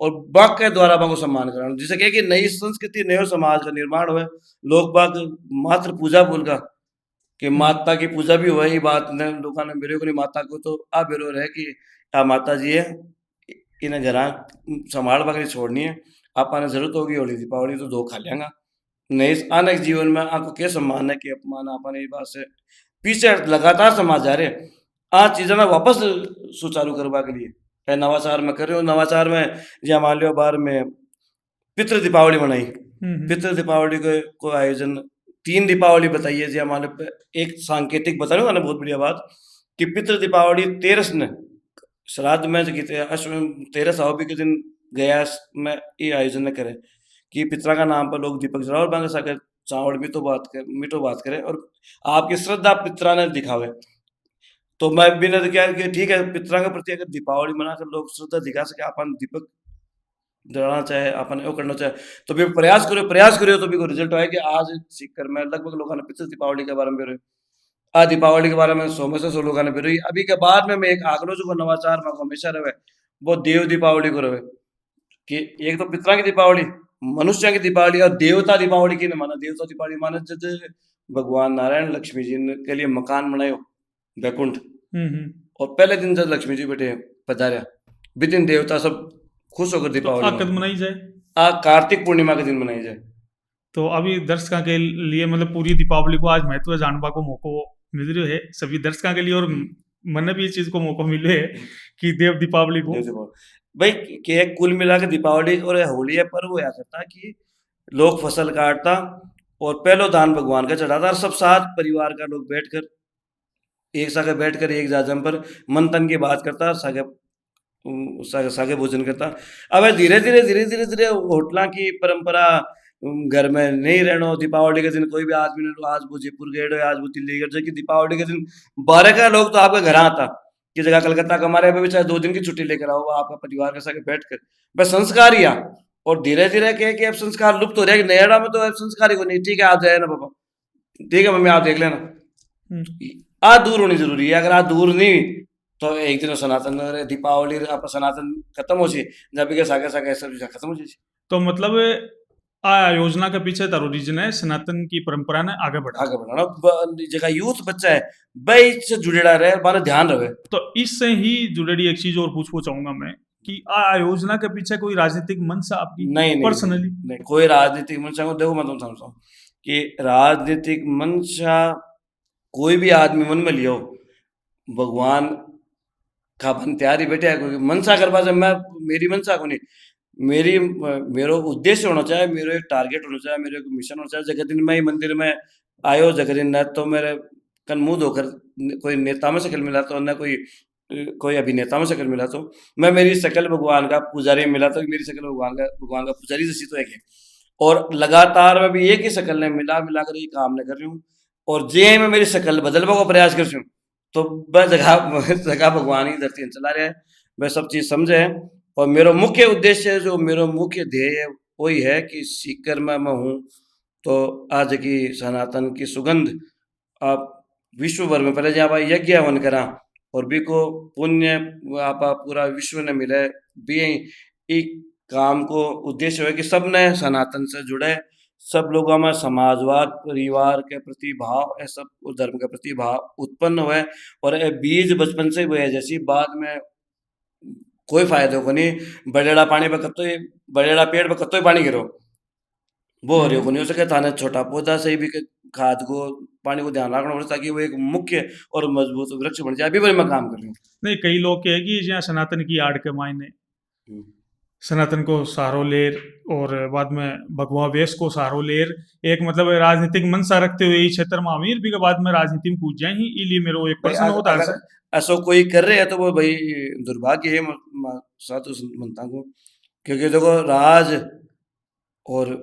और बाग के द्वारा वहाँ को सम्मान कराना, जिससे क्या कि नई संस्कृति नए समाज का निर्माण हुए। लोग बाग मात्र पूजा भूल का कि हम्म, माता की पूजा भी हुआ ही बात ने लोगों ने मेरे को नहीं माता को तो आ बेरो रहे कि आ माता जी है इन्हें घर संभाल बकरी छोड़नी है, आपने जरूरत होगी होली दीपावली तो दो खा लेंगा नहीं आने के जीवन में आपको क्या सम्मान है कि अपमान आपने ये बात से पीछे लगातार समाज जा रहे आ चीज़ों में वापस सुचारू करवा के लिए है नवाचार में कर रहे हो। नवाचार में या मान लो बार में पितृ दीपावली मनाई, हम्म, पितृ दीपावली को आयोजन 3 दीपावली बताइए जी हमारे पे एक सांकेतिक बता रहा हूँ ना बहुत बढ़िया बात कि पितृ दीपावली 13 ने श्राद्ध में जो कहते हैं अश्व 13 सावबी के दिन गया में ये आयोजन न करे कि पितरा का नाम पर लोग दीपक जलाओ और बांगे साकर चावल मीठो बात करें और आपकी श्रद्धा पितरा ने दिखावे। तो मैं भी ने तो क्या कि ठीक है पितरा के प्रति अगर दीपावली मनाकर लोग श्रद्धा दिखा सके अपन दीपक जलाना चाहे अपन वो करना चाहे तो भी प्रयास करो तो भी कोई रिजल्ट आए कि आज सीखकर मैं लगभग लोगों ने पिछले दीपावली के बारे में भी आ दीपावली के बारे में 100 में से 100 लोगों ने भी रही अभी के बाद में मैं एक आग्रह जो नवाचार में हमेशा रहे वो देव दीपावली को रहे कि एक तो पितरा की दीपावली मनुष्य की दीपावली और देवता दीपावली की न माना देवता दीपावली माना जैसे भगवान नारायण लक्ष्मी जी के लिए मकान बनायो वैकुंठ हम्म। और पहले दिन जब लक्ष्मी जी बैठे पधारा विदिन देवता सब खुश होकर तो दीपावली आ कद मनाई जाए? आ कार्तिक पूर्णिमा के दिन मनाई जाए। तो अभी दर्शकों के लिए मतलब पूरी दीपावली को आज महत्व जानवा को मौको मिल रहा है सभी दर्शकों के लिए और मन भी इस चीज को मौको मिले है कि देव दीपावली को देव दीपावली भाई के कुल मिला के दीपावली और होली है पर वो या करता कि लोग फसल काटता और पहलो दान भगवान का चढ़ाता और सब साथ परिवार का लोग बैठकर एक साथ बैठकर एक जाजम पर मन तन की बात करता सागे सागे भोजन करता। अब धीरे धीरे होटल की परंपरा घर में नहीं रहना दीपावली के दिन कोई भी आदमी ने आज वो जयपुर गए हो आज वो दिल्ली गए कि दीपावली के दिन 12 का लोग तो आपके घर आता कि जगह कलकत्ता कमा रहे भी चाहे 2 दिन की छुट्टी लेकर आओ आपका परिवार के साथ बैठ कर बस संस्कार ही आ और धीरे धीरे कह कि अब संस्कार लुप्त हो रहा है कि नयाड़ा में तो अब संस्कार ही को नहीं ठीक है आप जाए ना पापा ठीक है मम्मी आप देख लेना हम्म। आज दूर होनी जरूरी है अगर आज दूर नहीं तो एक दिन सनातन दीपावली आप सनातन खत्म हो जाए जब के सागे सागे सब चीज़ खत्म हो जाए। तो मतलब आ योजना के पीछे तारो रीजन है सनातन की परंपरा ने आगे बढ़ा आगे बढ़ाना जगह यूथ बच्चा है भाई से जुड़ेड़ा रहे माने ध्यान रहे। तो इससे ही जुड़ेड़ी एक चीज और पूछना चाहूंगा मैं कि आ योजना के पीछे कोई राजनीतिक मंश है आपकी नहीं नहीं पर्सनली? नहीं कोई राजनीतिक मंशा को देखो मैं तुम समझता हूँ कि राजनीतिक मंशा कोई भी आदमी मन में लियो भगवान का बन तैयारी बैठे है कोई मनसा करवा से मैं मेरी मनसा को नहीं मेरी मेरो उद्देश्य होना चाहिए मेरो एक टारगेट होना चाहिए मेरो एक मिशन होना चाहिए जगह दिन मैं मंदिर में आयो जगह दिन न तो मेरे कन मुंह धोकर कोई नेता में शक्ल मिला तो न कोई अभिनेता में शक्ल मिला तो मैं मेरी शक्ल भगवान का पुजारी मिला तो मेरी शक्ल भगवान का पुजारी जैसी तो एक है और लगातार मैं भी एक ही शक्ल ने मिला मिला कर ये काम न कर रही हूँ और जे में मेरी शक्ल बदलवा को प्रयास कर रही हूँ तो वह जगह भगवान ही धरती चला रहा है वह सब चीज़ समझे है और मेरा मुख्य उद्देश्य जो मेरा मुख्य ध्येय है वही है कि सीकर में मैं हूँ तो आज की सनातन की सुगंध आप विश्व भर में पहले जहाँ यज्ञ हवन करा और भी को पुण्य आप पूरा विश्व ने मिले भी एक काम को उद्देश्य है कि सब ने सनातन से जुड़े, सब लोगों में समाजवाद, परिवार के प्रति भाव, ये सब और धर्म के प्रति भाव उत्पन्न हुए और ये बीज बचपन से ही हुए, जैसी बाद में कोई फायदो को नहीं, बड़ेड़ा पानी पे कत्तो ही, बड़ेड़ा पेड़ पे कत्तो ही पानी गिरो, वो हो रही को नहीं हो सके, थाने छोटा पौधा से ही भी खाद को, पानी को ध्यान रखना पड़ता ताकि वो एक मुख्य और मजबूत वृक्ष बन जाए। अभी भी मैं काम कर रही हूँ। नहीं, कई लोग कहे कि जहाँ सनातन की आड़ के मायने हम्म। सनातन को सहारो लेर और बाद में भगवा वेश को सहारो लेर एक मतलब राजनीतिक मंशा रखते हुए इस क्षेत्र में अमीर भी के बाद में राजनीति में कूद जाए ही, इलिए मेरे एक भाई प्रश्न होता है अगर ऐसा कोई कर रहे हैं तो वो भाई दुर्भाग्य है साधु संतां को, क्योंकि देखो राज और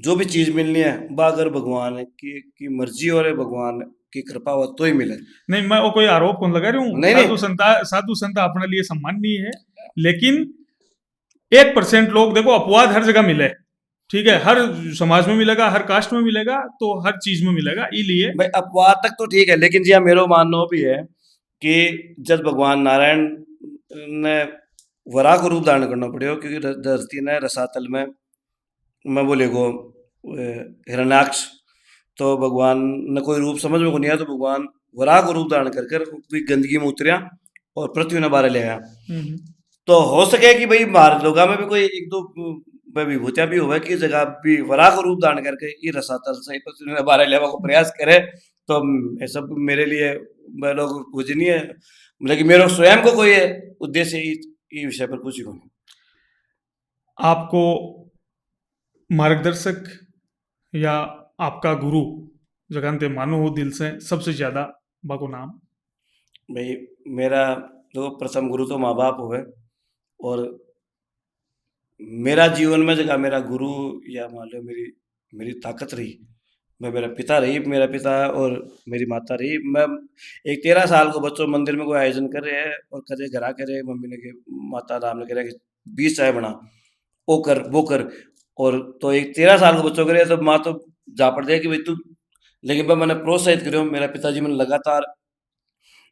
जो भी चीज मिलनी है वो अगर भगवान की मर्जी और भगवान की कृपा हो तो ही मिले। नहीं, मैं वो कोई आरोप कौन लगा रही हूँ, नहीं साधु संत अपने लिए सम्माननीय है, लेकिन 1% लोग देखो, अपवाद हर जगह मिले, ठीक है, हर समाज में मिलेगा, हर कास्ट में मिलेगा, तो हर चीज में मिलेगा, इसलिए भाई अपवाद तक तो ठीक है, लेकिन जी हाँ मेरा मानना भी है कि जब भगवान नारायण ने वराह को रूप धारण करना पड़े, क्योंकि धरती ने रसातल में मैं बोले को हिरण्याक्ष, तो भगवान ने कोई रूप समझ में को नहीं आया, तो भगवान वराह को रूप धारण कर कर गंदगी में उतरिया और पृथ्वी ने बारे ले आया। तो हो सके कि भाई बाहर लोगों में भी कोई एक दो विभूतियां भी हुए कि जगह भी वराह को रूप धारण करके ये रसातल से पृथ्वी ने बारे लेवा को प्रयास करे, तो ये सब मेरे लिए मैं लोग पूजनीय है, लेकिन मेरा स्वयं को कोई उद्देश्य ये विषय पर कुछ ही नहीं। आपको मार्गदर्शक या आपका गुरु जगन्ते मानो हो दिल से सबसे ज्यादा बाको नाम? भाई मेरा तो प्रथम गुरु तो माँ बाप हुए, और मेरा जीवन में जगह मेरा गुरु या मान लो मेरी ताकत रही, मेरा पिता रही, मेरा पिता और मेरी माता रही। मैं एक 13 साल को बच्चों मंदिर में कोई आयोजन कर रहे हैं और करे घरा करे, मम्मी ने के माता राम ने कह रहे कि 20 चाय बना, वो कर, और तो एक 13 साल को बच्चों करे, तो माँ तो जा पड़ जाए कि भाई तू, लेकिन मैंने प्रोत्साहित करो, मेरा पिताजी मैंने लगातार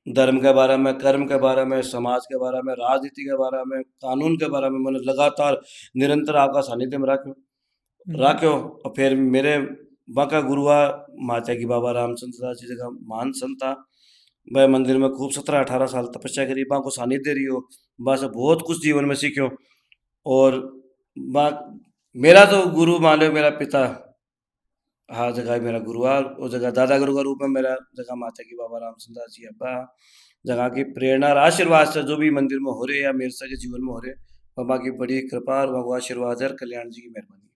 धर्म के बारे में, कर्म के बारे में, समाज के बारे में, राजनीति के बारे में, कानून के बारे में मैंने लगातार निरंतर आपका सानिध्य में राख्यो। और फिर मेरे बाका गुरुआ माता की बाबा रामचंद्र दास जी जगह महान संत था, वह मंदिर में खूब 17-18 साल तपस्या करी, बा को सानिध्य रही हो, बा से बहुत कुछ जीवन में सीखो। और बा मेरा तो गुरु मान लो मेरा पिता, हाँ जगह मेरा गुरु है, और जगह दादा गुरु का रूप में मेरा जगह माता की बाबा रामचंद्र दास जी अब्बा, जगह की प्रेरणा और आशीर्वाद से जो भी मंदिर में हो रहे या मेरे के जीवन में हो रहे, बाबा की बड़ी कृपा और बाबा आशीर्वाद है, कल्याण जी की मेहरबानी।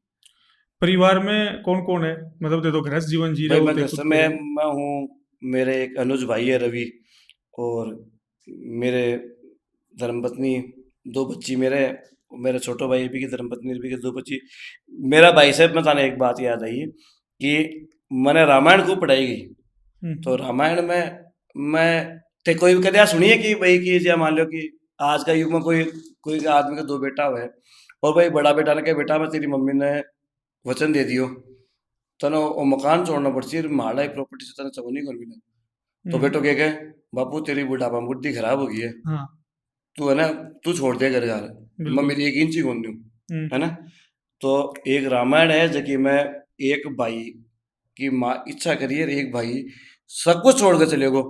परिवार में कौन कौन है, मतलब दे दो गृहस्थ जीवन जी रहे हो? मैं हूँ, मेरे एक अनुज भाई है रवि, और मेरे धर्मपत्नी, 2 बच्ची मेरे छोटो भाई भी की धर्मपत्नी भी की 2 बच्ची। मेरा भाई साहब में ताने एक बात याद आई कि मैंने रामायण को पढ़ाई गई, तो रामायण में मैं ते कोई कदा सुनिए कि भाई कि या मान लो कि आज का युग में कोई आदमी का 2 बेटा हुआ है, और भाई बड़ा बेटा ने कहा बेटा मैं तेरी मम्मी ने वचन दे दियो तने वो मकान छोड़ना पड़ती है, माड़ा प्रॉपर्टी से तने चवनी कर मिले, तो बेटो कह गए बापू तेरी बुढ़ापा बुद्धि खराब हो गई है, हाँ। तू है ना, तू छोड़ दे घर यार, मैं मेरी 1 इंच ही कौन दूं, है ना। तो एक रामायण है जबकि मैं एक भाई की माँ इच्छा करिए, एक भाई सब कुछ छोड़ कर चले गो,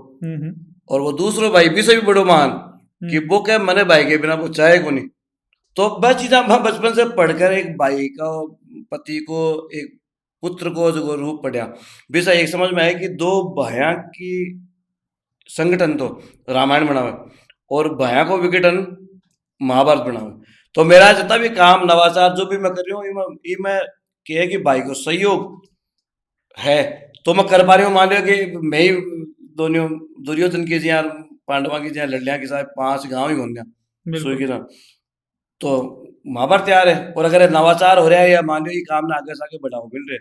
और वो दूसरो भाई भी से भी बड़ो मान कि वो क्या मने भाई के बिना वो चाहे को नहीं। तो बस चीज़ हम बचपन से पढ़कर एक भाई का, पति को, एक पुत्र को जो रूप पढ़ा, बेसा एक समझ में आया कि 2 भाया की संगठन तो रामायण बनावे और भाया को विघटन महाभारत बनावे। तो मेरा जितना भी काम नवाचार जो भी मैं कर रही हूँ, ये मैं कहे कि भाई को सहयोग है तो मैं कर पा रही हूँ। मान लिया कि मैं ही दोनों दुर्योधन की जहाँ पांडवा की जहाँ लड़लियाँ के साथ 5 गांव ही घूमने सुई की तरह, तो महाभारत तैयार है। और अगर नवाचार हो रहा है या मान लो ये काम ना आगे से आगे बढ़ाओ मिल रहे,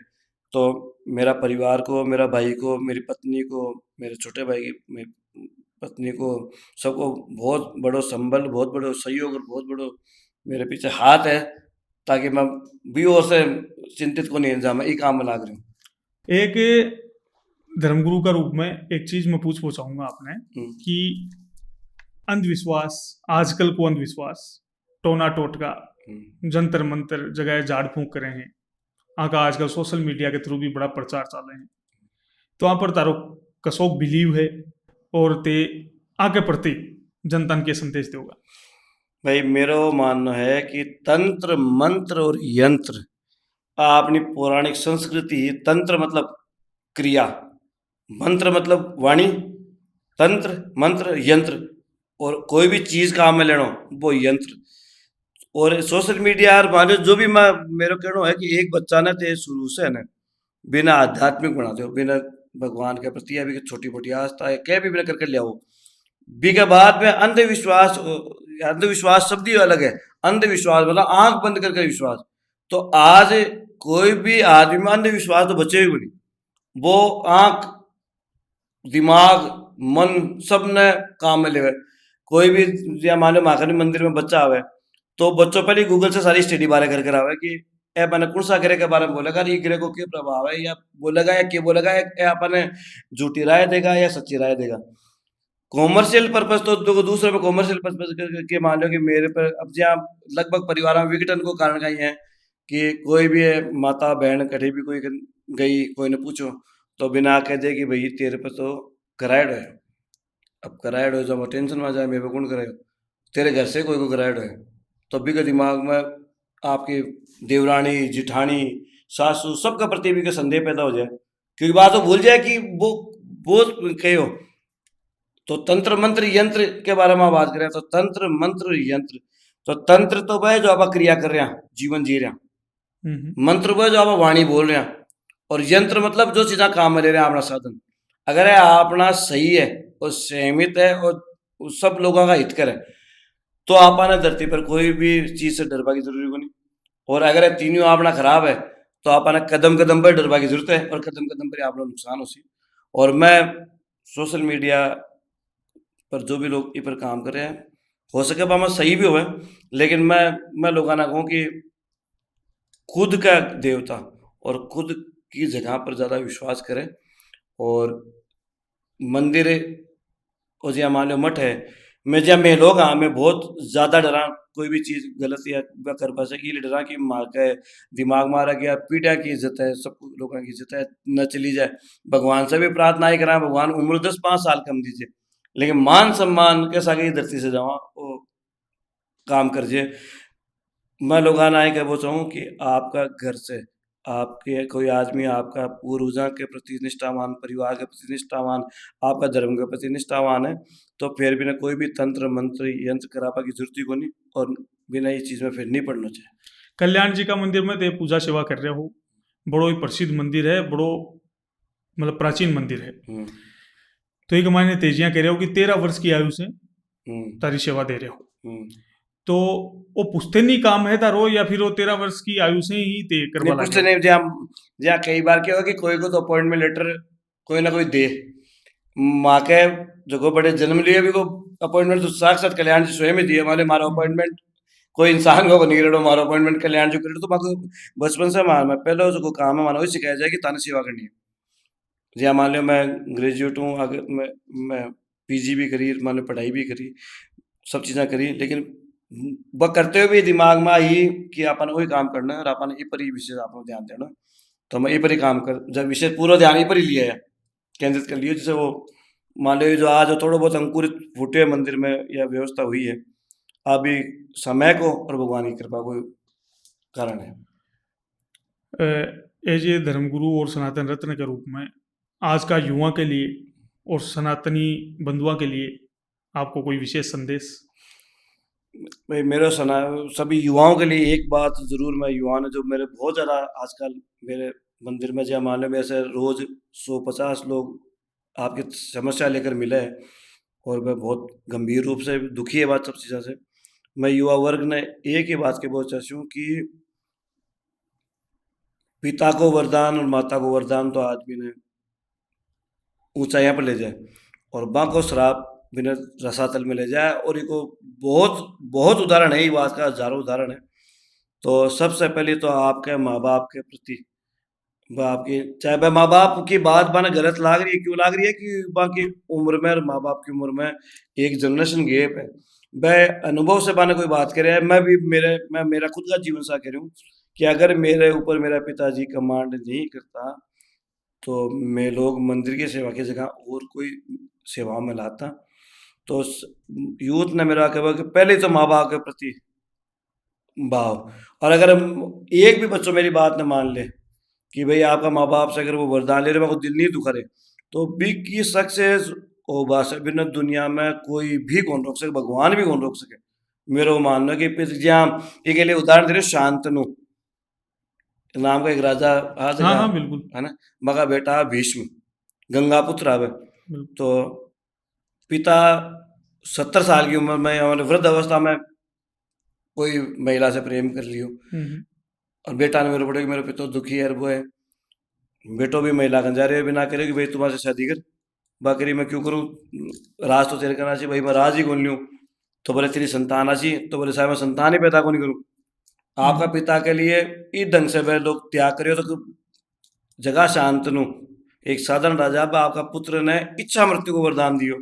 तो मेरा परिवार को, मेरा भाई को, मेरी पत्नी को, मेरे छोटे भाई की मेरी पत्नी को, सबको बहुत बड़ो संबल, बहुत बड़ो सहयोग और बहुत बड़ो मेरे पीछे हाथ है, ताकि मैं भी और से चिंतित को नहीं जा, मैं ये काम में लाग रही हूँ। एक धर्मगुरु का रूप में एक चीज मैं पूछना चाहूंगा आपने कि अंधविश्वास, आजकल को अंधविश्वास, टोना टोटका, जंतर मंतर जगह झाड़ फूंक करे हैं, आका आजकल सोशल मीडिया के थ्रू भी बड़ा प्रचार चाले हैं। तो वहाँ पर तारो कसोक बिलीव है और ते आगे प्रति जनता के संदेश देगा। भाई मेरो मानना है कि तंत्र मंत्र और यंत्र अपनी पौराणिक संस्कृति, तंत्र मतलब क्रिया, मंत्र मतलब वाणी, तंत्र मंत्र यंत्र, और कोई भी चीज काम में लेनो वो यंत्र। और सोशल मीडिया और मान लो जो भी मैं मेरा कहना है कि एक बच्चा ने ते शुरू से ना बिना आध्यात्मिक बनाते हो, बिना भगवान के प्रति या भी छोटी मोटी आस्था है क्या भी बिना करके ले आओ, बी के बाद में अंधविश्वास, अंधविश्वास शब्द ही अलग है। अंधविश्वास मतलब आंख बंद करके विश्वास। तो आज कोई भी आदमी में अंधविश्वास तो बचे भी नहीं, वो आंख दिमाग मन सब ने काम में ले। कोई भी या मान लो महाकाली मंदिर में बच्चा आवे तो बच्चों पहले गूगल से सारी स्टडी बारे करके आवे कि ए मैंने कौन सा ग्रह के बारे में बोलेगा, ये ग्रह को क्या प्रभाव है, या बोलेगा या क्या बोलेगा, या अपने झूठी राय देगा या सच्ची राय देगा। कॉमर्शियल पर्पज तो दूसरे पे कॉमर्शियल पर्पज के मान लो कि मेरे पर अब जहाँ लगभग परिवार में विघटन को कारण का ही है कि कोई भी है माता बहन कहीं भी कोई गई, कोई ने पूछो तो बिना कह दे कि भाई तेरे पे तो कराइड है। अब कराइड हो जब टेंशन में आ जाए मेरे पे कौन करेगा, तेरे घर से कोई को कराइड है तो भी के दिमाग में आपकी देवरानी जिठानी सासू सबका प्रति भी का संदेह पैदा हो जाए, क्योंकि बात तो भूल जाए कि वो कहे हो। तो तंत्र मंत्र यंत्र के बारे में बात करें तो तंत्र मंत्र यंत्र, तो तंत्र तो वह जो आप क्रिया कर रहे हैं, जीवन जी रहे हैं, मंत्र वह जो आप वाणी बोल रहे हैं, और यंत्र मतलब जो चीज़ें काम में ले रहे हैं अपना साधन। अगर अपना सही है और सहमित है और सब लोगों का हित करे तो आपने धरती पर कोई भी चीज़ से डरवा की जरूरी को नहीं। और अगर तीनों अपना खराब है तो आपने कदम कदम पर डरवा की जरूरत है और कदम कदम पर आप नुकसान हो सी। और मैं सोशल मीडिया पर जो भी लोग इस पर काम कर रहे हैं हो सके मैं सही भी हो, लेकिन मैं लोगों ना कहूँ कि खुद का देवता और खुद की जगह पर ज़्यादा विश्वास करें। और मंदिर और जहाँ मान लो मठ है, मैं जहाँ मैं लोग हाँ मैं बहुत ज़्यादा डरा कोई भी चीज़ गलत या कर पा सके, ये डरा कि मार के दिमाग मारा गया पीटा की इज्जत है, सब लोगों की इज्जत है न चली जाए। भगवान से भी प्रार्थना ही करा भगवान उम्र 10-5 साल कम दीजिए, लेकिन मान सम्मान के साथ धरती से जावा वो काम कर जे। मैं लोगों ना कह वो चाहूँ कि आपका घर से आपके कोई आदमी आपका पूर्वजा के प्रति निष्ठावान, परिवार के प्रति निष्ठावान, आपका धर्म के प्रति निष्ठावान है तो फिर बिना कोई भी तंत्र मंत्र यंत्र करापा की जरूरत ही को नहीं, और बिना ये चीज़ में फिर नहीं पड़ना चाहिए। कल्याण जी का मंदिर में ते पूजा सेवा कर रहे हो, बड़ो ही प्रसिद्ध मंदिर है, बड़ो मतलब प्राचीन मंदिर है। तो एक मायने तेजियां कह रहे हो कि 13 वर्ष की आयु से तारी सेवा दे रहे हो, तो वो पुश्तैनी काम है तारो या फिर वो 13 वर्ष की आयु से ही ते करवा पुश्ते नहीं। जहाँ कई बार क्या हो कि कोई को तो अपॉइंटमेंट लेटर कोई ना कोई दे, माँ के जो बड़े जन्म लिए भी को अपॉइंटमेंट तो साक्षात कल्याण जी स्वयं ही दिए, माने मारा अपॉइंटमेंट कोई इंसान को नहीं रेडो मारो अपॉइंटमेंट कल्याण जी करे। तो माको बचपन से मैं पहले जो काम है मानो वही सिखाया जाए कि ताने सेवा करनी है। जहाँ मान लो मैं ग्रेजुएट हूँ, आगे मैं पीजी भी करी, मान लो पढ़ाई भी करी, सब चीज़ें करी, लेकिन वह करते हुए भी दिमाग में आई कि अपन वही काम करना है और अपन ये पर ही विशेष आप ध्यान देना। तो मैं ये पर ही काम कर जब विशेष पूरा ध्यान ये पर ही लिया है, केंद्रित कर लिया। जैसे वो मान लो जो आज थोड़ा बहुत अंकुरित फूटे मंदिर में या व्यवस्था हुई है, अभी समय को और भगवान की कृपा को कारण है। एज ए धर्मगुरु और सनातन रत्न के रूप में आज का युवा के लिए और सनातनी बंधुओं के लिए आपको कोई विशेष संदेश? भाई मेरे सभी युवाओं के लिए एक बात जरूर, मैं युवा ने जो मेरे बहुत ज़्यादा आजकल मेरे मंदिर में जहाँ मान लो मेरे से रोज़ 150 लोग आपकी समस्या लेकर मिले हैं और मैं बहुत गंभीर रूप से दुखी है बात सब चीज़ों से। मैं युवा वर्ग ने एक ही बात के बहुत चाहती हूँ कि पिता को वरदान और माता को वरदान तो आदमी ने ऊंचाइयां पर ले जाए और माँ को श्राप बिना रसातल में ले जाए। और ये को बहुत बहुत उदाहरण है, ये बात का हजारों उदाहरण है। तो सबसे पहले तो आपके माँ बाप के प्रति बाप की चाहे वह माँ बाप की बात माने गलत लाग रही है, क्यों लाग रही है कि बाकी उम्र में और माँ बाप की उम्र में एक जनरेशन गैप है। वह अनुभव से माने कोई बात करे, मैं मेरा खुद का जीवन साखी हूँ कि अगर मेरे ऊपर मेरा पिताजी कमांड नहीं करता तो मैं लोग मंदिर की सेवा की जगह और कोई सेवा में लाता। तो यूथ ने मेरा कहवा कि पहले तो माँ बाप के प्रति भाव, और अगर हम एक भी बच्चों मेरी बात न मान ले कि भाई आपका माँ बाप से अगर वो वरदान ले रहे मेरे को दिल नहीं दुखा रहे, तो बिग की सक्सेस ओ बात बिना दुनिया में कोई भी कौन रोक सके, भगवान भी कौन रोक सके। मेरा मानना है कि जहाँ एक लिए उदाहरण दे रहे शांतनु नाम का एक राजा आ हाँ जगह हाँ बिल्कुल है ना, मगा बेटा भीष्म गंगा पुत्र आवे। बिल्कुल। तो पिता 70 साल की उम्र में और वृद्ध अवस्था में कोई महिला से प्रेम कर लियो, हम्म, और बेटा ने मेरे पड़े मेरे पिता दुखी है वो है, बेटो भी महिला गंजारे बिना करे कि भाई तुम्हारे से शादी कर, बाकरी मैं क्यों करूँ, राज तो तेरे करना चाहिए भाई, मैं राज ही कौन लूँ। तो बोले तेरी संतान अच्छी, तो बोले साहब मैं संतान ही पैदा कौन करूँ। आपका हम्म, पिता के लिए इस ढंग से वह लोग त्याग करियो तो जगह शांतनु एक साधारण राजा बा आपका पुत्र ने इच्छा मृत्यु को वरदान दियो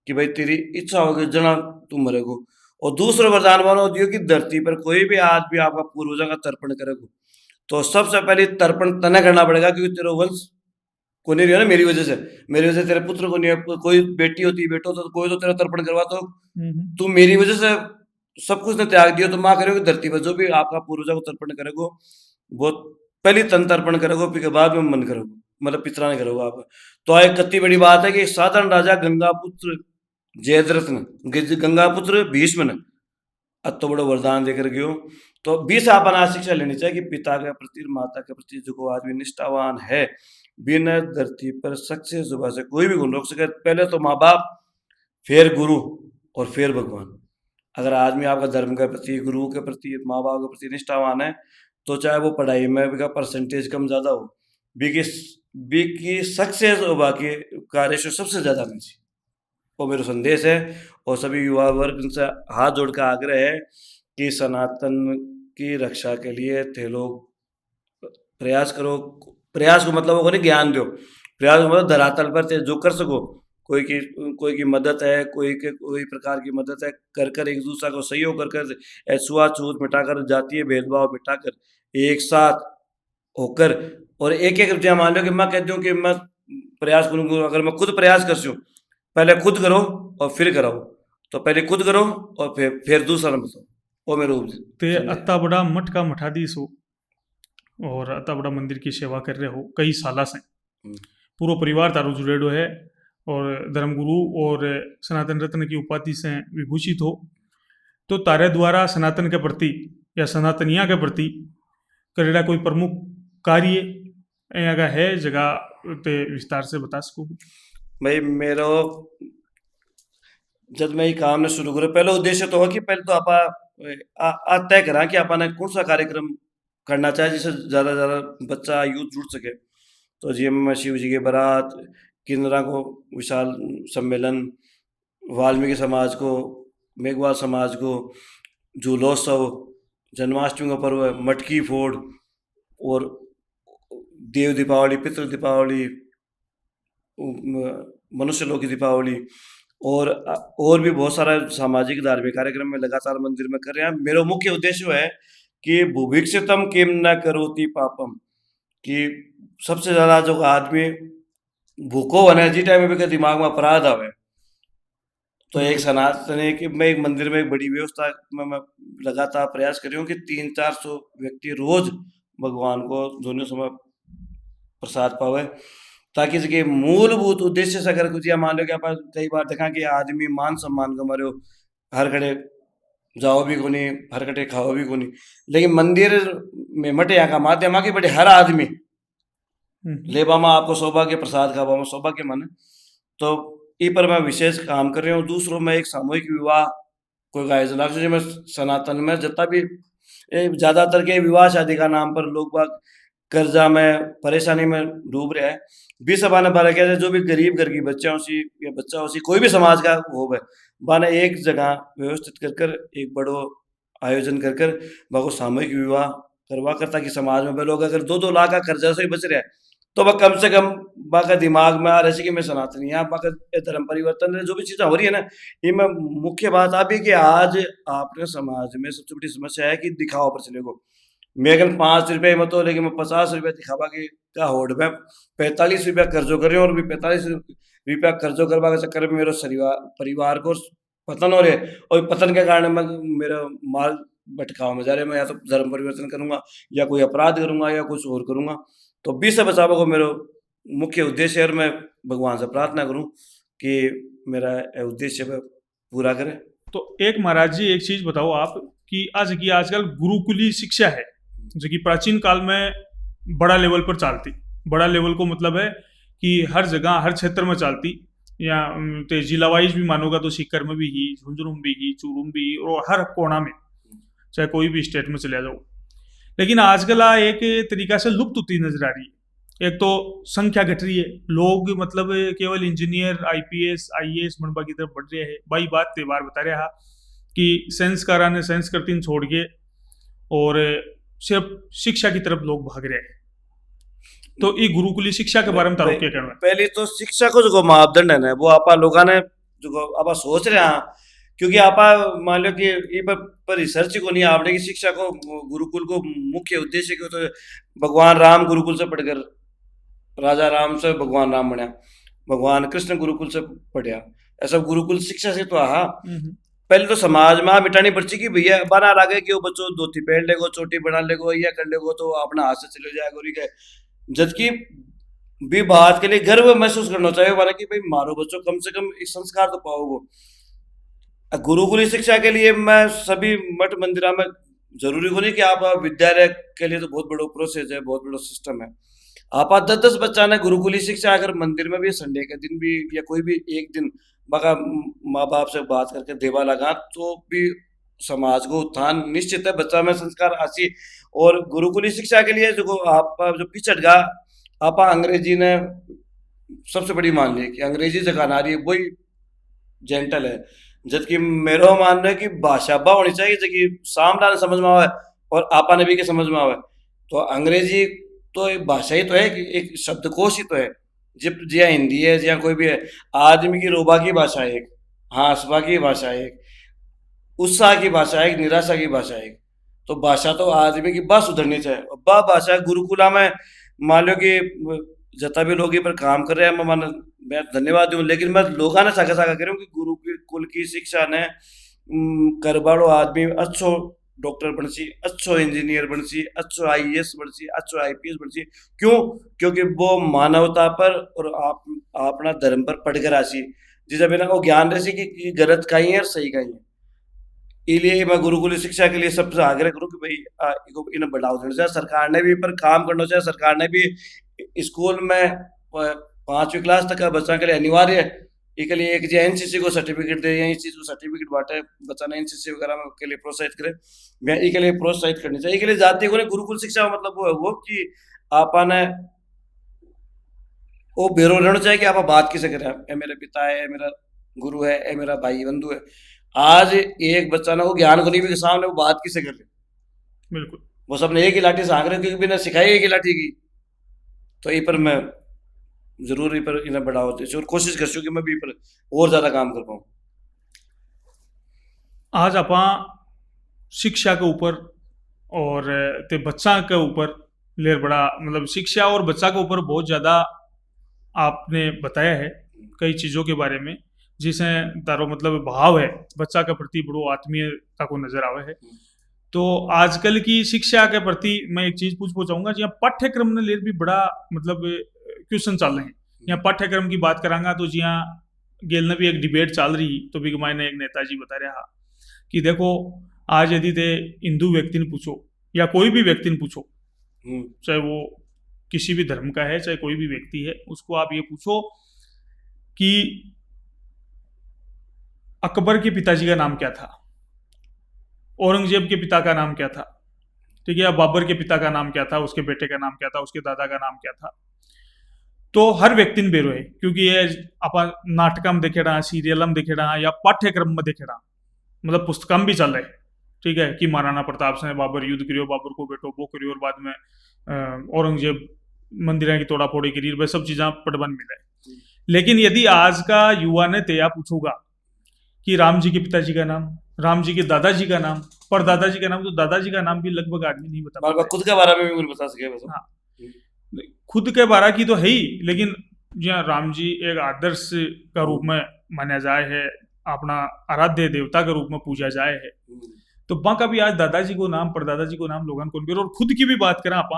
कि भाई तेरी इच्छा होगी जना तुम मरेगो। और दूसरा वरदान मानो दियो कि धरती पर कोई भी आदमी आपका पूर्वजों का तर्पण करेगो तो सबसे पहले तर्पण तने करना पड़ेगा, क्योंकि तेरा वंश को नहीं रहा ना मेरी वजह से, मेरी वजह से तेरे पुत्र को नहीं है, कोई बेटी होती बेटो तो कोई तो तेरा तर्पण करवा, तो तुम मेरी वजह से सब कुछ ने त्याग दिया, तो माँ करेगी धरती पर जो भी आपका पूर्वजों को तर्पण करेगो वो पहले तन तर्पण करोगे फिर बाद में मन करोगे, मतलब पितरा ने करोगे आप। तो एक कितनी बड़ी बात है कि एक साधारण राजा गंगापुत्र जयद्रथ ने गंगापुत्र भीष्म ने अतो बड़ो वरदान देकर गयो। तो 20 आपन शिक्षा लेनी चाहिए कि पिता के प्रति माता के प्रति जो आदमी निष्ठावान है बिना धरती पर सक्सेस सुबह से कोई भी गुण रोक सके। पहले तो माँ बाप, फिर गुरु, और फिर भगवान। अगर आदमी आपका धर्म के प्रति, गुरु के प्रति, माँ बाप के प्रति निष्ठावान है तो चाहे वो पढ़ाई में भी का परसेंटेज कम ज़्यादा हो, बीकी बीकी सक्सेस और बाकी कार्य से सबसे ज़्यादा आनी चाहिए। वो मेरा संदेश है और सभी युवा वर्ग से हाथ जोड़ कर आग्रह है कि सनातन की रक्षा के लिए थे लोग प्रयास करो। प्रयास को मतलब वो नहीं ज्ञान दो, प्रयास को मतलब धरातल पर थे जो कर सको, कोई की मदद है, कोई प्रकार की मदद है कर कर एक दूसरे को सहयोग कर कर छूआछूत मिटाकर जातीय भेदभाव मिटाकर एक साथ होकर, और एक एक रुपया मान लो कि मैं कहती हूँ कि मैं प्रयास करूँगा, अगर मैं खुद प्रयास कर हूँ पहले खुद करो और फिर कराओ, तो पहले खुद करो और फिर दूसरा ने बताओ, वो मेरे ते संदेश। अत्ता बड़ा मठ का मठाधीश हो और अत्ता बड़ा मंदिर की सेवा कर रहे हो कई साल से, हम्म। पूरा परिवार तारो जुड़ेडो है और धर्मगुरु और सनातन रत्न की उपाधि से विभूषित हो। तो तारे द्वारा सनातन के प्रति या सनातनिया के प्रति करेला कोई प्रमुख कार्य यहाँ का है जगह ते विस्तार से बता सको। भाई मेरो जब मैं ये काम ने शुरू करो पहले उद्देश्य तो हो कि पहले तो आप तय करा कि अपन कौन सा कार्यक्रम करना चाहे जिससे ज़्यादा से ज़्यादा बच्चा यूथ जुड़ सके। तो जी में शिव जी के बारात, किन्नरा को विशाल सम्मेलन, वाल्मीकि समाज को, मेघवाल समाज को जूलोत्सव, जन्माष्टमी का पर्व, मटकी फोड़, और देव दीपावली, पितृ दीपावली, मनुष्य लोक की दीपावली, और भी बहुत सारा सामाजिक धार्मिक कार्यक्रम में लगातार मंदिर में कर रहे हैं। मेरा मुख्य उद्देश्य है कि भुभिक्षितम किम न करोति पापम, कि सबसे ज़्यादा जो आदमी भूखो बने जिस टाइम में भी दिमाग में अपराध आवे, तो एक सनातन है कि मैं एक मंदिर में एक बड़ी व्यवस्था में मैं लगातार प्रयास कर रही हूँ कि 300-400 व्यक्ति रोज भगवान को दोनों समय प्रसाद पावे, ताकि इसके मूलभूत उद्देश्य से अगर कुछ या मान लो कि आप कई बार देखा कि आदमी मान सम्मान को मारे हर खड़े जाओ भी को नहीं, हर कटे खाओ भी को नहीं, लेकिन मंदिर में मटे यहाँ का माध्यम आके बड़े हर आदमी लेबा में आपको सौभाग्य प्रसाद खावा में सौभाग्य मन। तो ई पर मैं विशेष काम कर रही हूँ। दूसरों में एक सामूहिक विवाह कोई आयोजन एक्चुअली में सनातन में जितना भी ज़्यादातर के विवाह शादी का नाम पर लोग बाग कर्जा में परेशानी में डूब रहे हैं। 20 बाने बारह कहते जो भी गरीब घर की बच्चा उसी या बच्चा उसी कोई भी समाज का हो गए बाने एक जगह व्यवस्थित कर कर एक बड़ो आयोजन कर कर बाको सामूहिक विवाह करवा कर, ताकि समाज में लोग अगर 2-2 लाख का कर्जा से ही बच रहा है, तो वह कम से कम बाका दिमाग में आ रहा है कि मैं सनातनी, यहाँ बाका धर्म परिवर्तन जो भी चीज़ें हो रही है ना, इनमें मुख्य बात आप ही कि आज आपने समाज में सबसे बड़ी समस्या है कि दिखावा पर चले गो। मैं अगर 5 रुपए में तो, लेकिन मैं 50 रुपए दिखावा के का होड़ में 45 रुपया कर्जो कर रही हूँ, और भी 45 रुपया कर्जो करवा के चक्कर में मेरा परिवार को पतन हो रहे है, और पतन के कारण मैं मेरा माल भटकाव में जा रहा है। मैं या तो धर्म परिवर्तन करूंगा, या कोई अपराध करूंगा, या कुछ और करूंगा। तो 20 से बचाव को मेरा मुख्य उद्देश्य है, और मैं भगवान से प्रार्थना करूं कि मेरा उद्देश्य पूरा करे। तो एक महाराज जी एक चीज बताओ आप कि आजकल गुरुकुली शिक्षा है जो कि प्राचीन काल में बड़ा लेवल पर चलती। बड़ा लेवल को मतलब है कि हर जगह हर क्षेत्र में चलती, या ते जिला वाइज भी मानोगा तो सीकर में भी ही, झुंझुनू में भी ही, चूरू में भी ही, और हर कोना में, चाहे कोई भी स्टेट में चले जाओ। लेकिन आजकल एक तरीका से लुप्त होती नजर आ रही है। एक तो संख्या घट रही है, लोग मतलब केवल इंजीनियर, आईपीएस, आईएएस बनवा की तरफ बढ़ रहे हैं। भाई बात त्योहार बता रहा कि संस्कारा ने संस्कृति छोड़ के और सिर्फ शिक्षा की तरफ लोग भाग रहे हैं। तो ये गुरुकुली शिक्षा के बारे में तारो क्या कहना है? पहले तो शिक्षा को जो मापदंड है ना, वो आपा लोगों ने जो आपा सोच रहे हैं, क्योंकि आपा मान लो कि ये पर रिसर्च को नहीं आपने कि शिक्षा को गुरुकुल को मुख्य उद्देश्य को तो भगवान राम गुरुकुल से पढ़कर राजा राम से भगवान राम बना, भगवान कृष्ण गुरुकुल से पढ़िया, ऐसा गुरुकुल शिक्षा से तो आहा। पहले तो समाज में मिटानी पर्ची की भैया बना रहा कि वो बच्चों धोती पहन लेगो, चोटी बना लेगो, या कर लेगो तो अपना हाथ से चले जाएगा। जबकि भी बात के लिए गर्व महसूस करना चाहिए वाला कि भाई मारो बच्चों, कम से कम एक संस्कार तो पाओगे। गुरुकुली शिक्षा के लिए मैं सभी मठ मंदिरा में जरूरी को नहीं कि आप विद्यालय के लिए तो बहुत बड़ा प्रोसेस है, बहुत बड़ा सिस्टम है। आप 10-10 बच्चा ने गुरुकुली शिक्षा अगर मंदिर में भी संडे के दिन भी या कोई भी एक दिन बका माँ बाप से बात करके देवा लगा, तो भी समाज को उत्थान निश्चित है, बच्चा में संस्कार आसी। और गुरुकुली शिक्षा के लिए जो आप जो पिछड़ गा आप अंग्रेजी ने सबसे बड़ी मान ली कि अंग्रेजी सिखाना रही है वही जेंटल है, जबकि मेरा मानना है कि भाषा बा होनी चाहिए जबकि सामने ने समझ में आवे और आपा ने भी के समझ में आवे। तो अंग्रेजी तो एक भाषा ही तो है कि एक शब्दकोश ही तो है, जब जिया हिंदी है जिया कोई भी है। आदमी की रोबा की भाषा एक, हंसबा की भाषा एक, उत्साह की भाषा एक, निराशा की भाषा एक। तो भाषा तो आदमी की बस सुधरनी चाहिए। बा भाषा गुरुकुला में मान लो कि जता भी लोग पर काम कर रहे हैं, मैं धन्यवाद दूं, लेकिन मैं लोगों ने सागा सागा करूँ कि गुरुकुल की शिक्षा ने करबाड़ो आदमी अच्छो डॉक्टर बन सी, अच्छो इंजीनियर बन सी, अच्छो आईएएस बन सी, अच्छो आईपीएस बन सी। क्यों? क्योंकि वो मानवता पर और आप अपना धर्म पर पढ़ कर आसी, जिसे बिना वो ज्ञान रही कि गलत का ही है और सही का ही है। इसलिए मैं गुरुकुल शिक्षा के लिए सबसे आग्रह करूँ कि भाई इन्हें बढ़ावा देना चाहिए, सरकार ने भी पर काम करना चाहिए। सरकार ने भी स्कूल में 5वीं क्लास तक का बच्चा के लिए अनिवार्य है, इसके लिए एक जो एनसीसी को सर्टिफिकेट दे, या इस चीज को सर्टिफिकेट बांटे, बच्चा ने एनसीसी वगैरह में के लिए प्रोत्साहित करे, मैं इसके लिए प्रोत्साहित करनी चाहिए। इसके लिए जाति को गुरुकुल शिक्षा मतलब वो कि आपने वो बेरो रहना चाहिए कि आप बात किसे करें, ए मेरे पिता है, ए मेरा गुरु है, ए मेरा भाई बंधु है। आज एक बच्चा ना वो ज्ञान को नहीं भी सामने वो बात किसे कर रहे, बिल्कुल वो सबने एक ही लाठी से आग रहे क्योंकि बिना सिखाई एक ही लाठी की। तो ये पर मैं जरूर पर इन्हें बढ़ावा दे और कोशिश कर कि मैं भी पर और ज्यादा काम कर पाऊँ। आज आप शिक्षा के ऊपर और ते बच्चा के ऊपर लेर बड़ा मतलब शिक्षा और बच्चा के ऊपर बहुत ज़्यादा आपने बताया है कई चीज़ों के बारे में, जिसे तारो मतलब भाव है बच्चा के प्रति बड़ो आत्मीयता को नजर आवे है। तो आजकल की शिक्षा के प्रति मैं एक चीज़ पूछना चाहूँगा, जी पाठ्यक्रम ने लेर भी बड़ा मतलब क्वेश्चन चल रहे हैं। यहाँ पाठ्यक्रम की बात करांगा तो जी हाँ गेल ने भी एक डिबेट चल रही, तो भी मैंने एक नेताजी बता रहा कि देखो आज यदि ते हिंदू व्यक्ति ने पूछो या कोई भी व्यक्ति ने पूछो, चाहे वो किसी भी धर्म का है चाहे कोई भी व्यक्ति है, उसको आप ये पूछो कि अकबर के पिताजी का नाम क्या था, औरंगजेब के पिता का नाम क्या था, ठीक है, बाबर के पिता का नाम क्या था, उसके बेटे का नाम क्या था, उसके दादा का नाम क्या था। तो हर व्यक्ति ने बेरो है, क्योंकि ये आप नाटक में देखे रहा, सीरियल में देखे रहा या पाठ्यक्रम में देखे रहा, मतलब पुस्तक में भी चल रहे, ठीक है, कि महाराणा प्रताप से बाबर युद्ध करियो, बाबर को बेटो वो करियो, और बाद में औरंगजेब मंदिर की तोड़ा फोड़ी करी, वह सब चीज़ा पढ़वन मिले। लेकिन यदि आज का युवा ने तया पूछूंगा कि राम जी के पिताजी का नाम, राम जी के दादाजी का नाम, पर दादाजी का नाम, तो दादाजी का नाम भी लगभग आदमी नहीं बता बार पाता। खुद के बारे में भी मुझे बता सके वैसे। हाँ, खुद के बारे की तो है ही, लेकिन जहाँ राम जी एक आदर्श का रूप में माना जाए है, अपना आराध्य देवता के रूप में पूजा जाए है, तो वहाँ का भी आज दादाजी को नाम, परदादाजी को नाम लोगन कौन बेरो। और खुद की भी बात करें आप,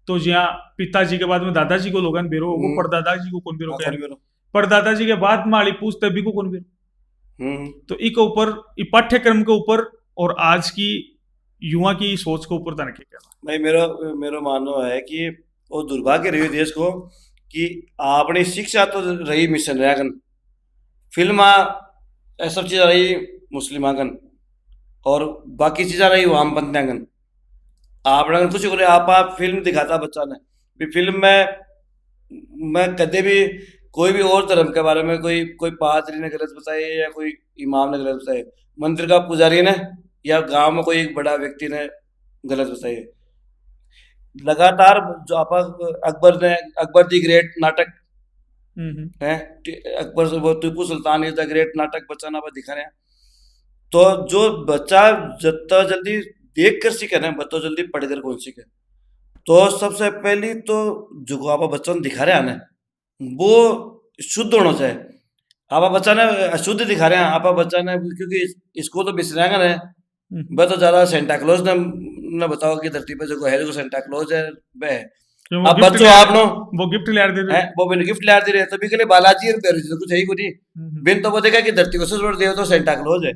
तो जहाँ पिताजी के बाद में दादाजी को लोगन बेरो, वो परदादाजी को कौन बेरो हाँ, कह कौन बेरो। परदादाजी के बाद माली पूछते भी को कौन बेरो। तो इक ऊपर पाठ्यक्रम के ऊपर और आज की युवा की सोच के ऊपर तनके क्या भाई मेरा मेरा मानना है कि वो दुर्भाग्य रही देश को कि आपने शिक्षा तो रही मिशन रहा फिल्म सब चीज़ रही मुस्लिमागन और बाकी चीज़ें रही वामपंथियागन। आपने कुछ करे आप फिल्म दिखाता बच्चा ने भी फिल्म में मैं कदे भी कोई भी और धर्म के बारे में कोई पादरी ने गलत बताए या कोई इमाम ने गलत बताए, मंदिर का पुजारी ने या गांव में कोई एक बड़ा व्यक्ति ने गलत बताए। लगातार जो आप अकबर दी ग्रेट नाटक है, अकबर वो Tipu Sultan is the great नाटक बच्चा ना दिखा रहे हैं। तो जो बच्चा जितना जल्दी देख कर सीखे ना बच्चा जल्दी पढ़ कर कौन सीखे। तो सबसे पहली तो जो आप बच्चों ने दिखा रहे हैं ना वो शुद्ध होना चाहिए। आप बच्चा ने अशुद्ध दिखा रहे हैं, आप बच्चा ने क्योंकि इसको तो बिसरेंगे ना वह तो ज्यादा सेंटा क्लॉज ने बताओ कि धरती पे जो है जो सेंटा क्लॉज है वह है। अब बच्चों आप नो वो गिफ्ट ले दे रहे, वो बिन गिफ्ट ले दे रहे तभी के लिए बालाजी और कुछ है ही कुछ बिन तो वो देखा कि धरती को जोड़ दिया तो सेंटा क्लॉज है।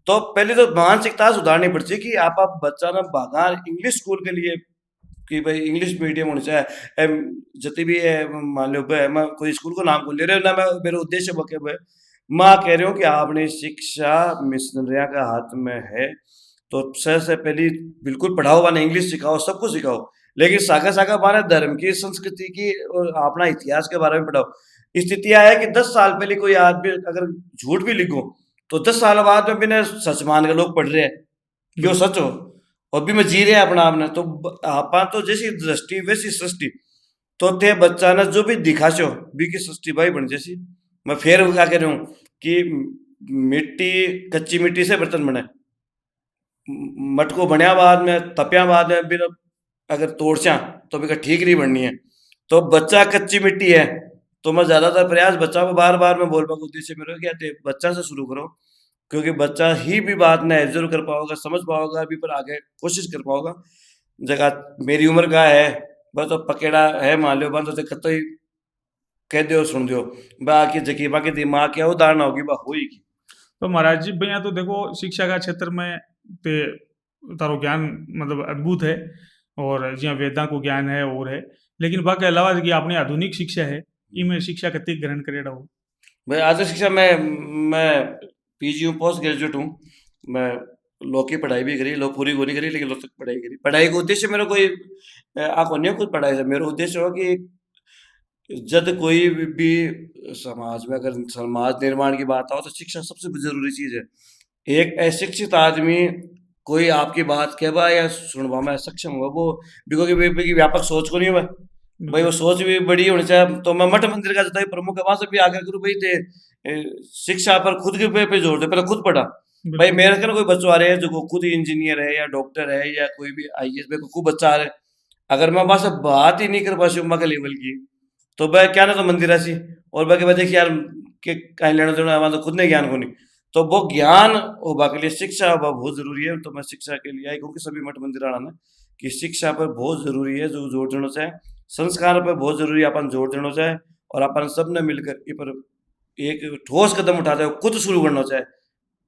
तो पहले तो मानसिकता सुधारनी पड़ती कि आप बच्चा ना बागान इंग्लिश स्कूल के लिए कि भाई इंग्लिश मीडियम होनी चाहिए जितनी भी है। मान लो मैं कोई स्कूल को नाम को ले रहे हो ना, मैं मेरा उद्देश्य बके हुए मैं कह रही हूँ कि आपने शिक्षा मिशनरिया का हाथ में है तो सबसे पहली बिल्कुल पढ़ाओ वाले इंग्लिश सिखाओ, सब कुछ सिखाओ, लेकिन शाखा शाखा बारे धर्म की संस्कृति की और अपना इतिहास के बारे में पढ़ाओ। स्थिति है कि 10 साल पहले कोई आदमी अगर झूठ भी लिखो तो 10 साल बाद में बिना सच मान के लोग पढ़ रहे हैं कि वो सच हो और भी मैं जी रहे हैं अपना आपने। तो आप तो जैसी दृष्टि वैसी सृष्टि तो थे बच्चा ने जो भी दिखाशो भी की सृष्टि भाई बन जैसी। मैं फिर क्या कह रहा हूँ कि मिट्टी कच्ची मिट्टी से बर्तन बने, मटको बनया बाद में तपिया बाद में बिना अगर तोड़चा तो भी ठीक नहीं बननी है। तो बच्चा कच्ची मिट्टी है तो मैं ज्यादातर प्रयास बच्चा को बार बार में बोल पाऊँ उद्देश्य मेरा क्या थे बच्चा से शुरू करो क्योंकि बच्चा ही भी बात ने एब्जर्व कर पाओगा, समझ पाओगा, भी पर आगे कोशिश कर पाओगा। जगह मेरी उम्र का है बस तो पकेड़ा है मान लो बंद तो कत ही कह दो सुन दो बाकी जकी बाकी दिमाग क्या उदाहरण होगी बा हुई की। तो महाराज जी भैया तो देखो शिक्षा का क्षेत्र में ते तारो ज्ञान मतलब अद्भुत है और जिया वेदा को ज्ञान है और है, लेकिन बाकी अलावा की आपने आधुनिक शिक्षा है इनमें शिक्षा कति ग्रहण करेड़ा हो। भाई आधुनिक शिक्षा में मैं पीजी हूँ, पोस्ट ग्रेजुएट हूँ। मैं लॉ की पढ़ाई भी करी, लॉ पूरी को नहीं करी लेकिन लॉ तक पढ़ाई करी। पढ़ाई का उद्देश्य मेरा कोई आंखों नहीं कुछ पढ़ाई से मेरा उद्देश्य हो कि जब कोई भी समाज में अगर समाज निर्माण की बात आओ तो शिक्षा सबसे जरूरी चीज है। एक अशिक्षित आदमी कोई आपकी बात कहवा या सुनवा में सक्षम हुआ वो बिको व्यापक सोच को नहीं हुआ भाई वो सोच भी बड़ी होनी चाहिए। तो मैं मठ मंदिर का जितना प्रमुख है वहां से भी आगे करूँ भाई थे शिक्षा पर खुद के पे जोर दे, पहले खुद पढ़ा भाई। मेरे घर कोई बच्चा आ रहे हैं जो खुद ही इंजीनियर है या डॉक्टर है या कोई भी आईएएस में खूब बच्चा आ रहे हैं, अगर मैं वहां से बात ही नहीं कर पासी उम्मा के लेवल की तो वह क्या ना तो मंदिर ऐसी और बाकी वह देखिए यार के कहीं लेना देना हमारा तो खुद ने ज्ञान को नहीं। तो वो ज्ञान होगा के लिए शिक्षा होगा बहुत जरूरी है। तो मैं शिक्षा के लिए आई क्योंकि सभी मठ मंदिर आना ना कि शिक्षा पर बहुत जरूरी है जो जोर देना चाहे, संस्कार पर बहुत जरूरी अपन जोर देना चाहे और अपन सब ने मिलकर इस पर एक ठोस कदम उठाते हुए खुद शुरू करना चाहे,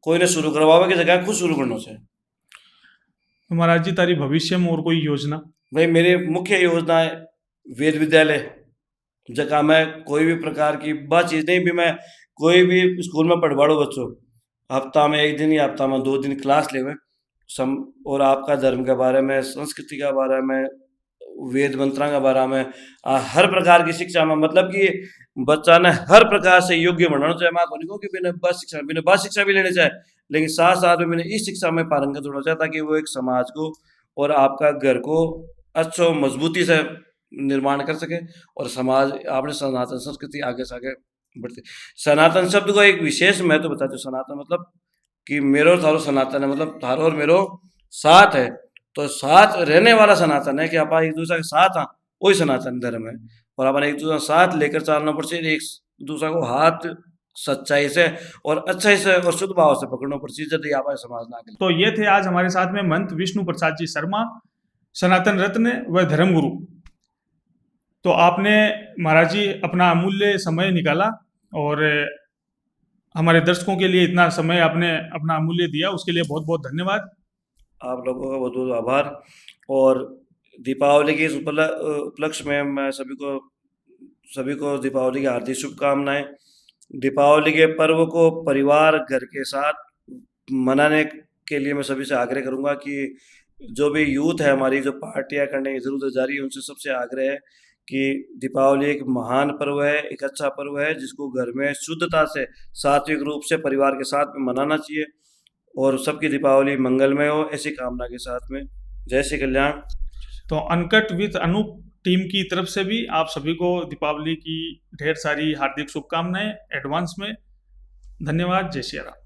कोई ने शुरू करवावे की जगह खुद शुरू करना चाहे। महाराज जी तारी भविष्य में और कोई योजना? भाई मेरी मुख्य योजना है वेद विद्यालय जगह में कोई भी प्रकार की बात चीज नहीं भी मैं कोई भी स्कूल में पढ़वाड़ो बच्चों हफ्ता में 1 दिन या हफ्ता में 2 दिन क्लास लेवे और आपका धर्म के बारे में, संस्कृति के बारे में, वेद मंत्रा के बारे में हर प्रकार की शिक्षा में मतलब कि बच्चा ने हर प्रकार से योग्य बनाना चाहिए। मैं आपको नहीं कहूँ कि बिना बस शिक्षा भी लेनी चाहिए, लेकिन साथ-साथ में मैंने इस शिक्षा में पारंगत होना चाहिए ताकि वो एक समाज को और आपका घर को अच्छो मजबूती से निर्माण कर सके और समाज आपने सनातन संस्कृति आगे से आगे बढ़ती। सनातन शब्द को एक विशेष महत्व बताते हैं। सनातन मतलब कि मेरो और थारो सनातन है, मतलब थारो और मेरो साथ है, तो साथ रहने वाला सनातन है कि आप एक दूसरे के साथ हाँ, वही सनातन धर्म है। और अपन एक दूसरे का साथ लेकर चलना पड़े, एक दूसरे को हाथ सच्चाई से और अच्छाई से और शुद्ध भाव से पकड़ना पड़े, यदि आप समाज ना आगे। तो ये थे आज हमारे साथ में महंत विष्णु प्रसाद जी शर्मा, सनातन रत्न व धर्मगुरु। तो आपने महाराज जी अपना अमूल्य समय निकाला और हमारे दर्शकों के लिए इतना समय आपने अपना अमूल्य दिया, उसके लिए बहुत बहुत धन्यवाद। आप लोगों का बहुत बहुत आभार। और दीपावली के इस उपलक्ष्य में मैं सभी को दीपावली की हार्दिक शुभकामनाएं। दीपावली के पर्व को परिवार घर के साथ मनाने के लिए मैं सभी से आग्रह करूंगा कि जो भी यूथ है हमारी, जो पार्टियां करने की जरूरत जारी है, उनसे सबसे आग्रह है कि दीपावली एक महान पर्व है, एक अच्छा पर्व है जिसको घर में शुद्धता से सात्विक रूप से परिवार के साथ में मनाना चाहिए और सबकी दीपावली मंगलमय हो, ऐसी कामना के साथ में जय श्री कल्याण। तो अनकट विद अनूप टीम की तरफ से भी आप सभी को दीपावली की ढेर सारी हार्दिक शुभकामनाएं एडवांस में। धन्यवाद। जय श्री राम।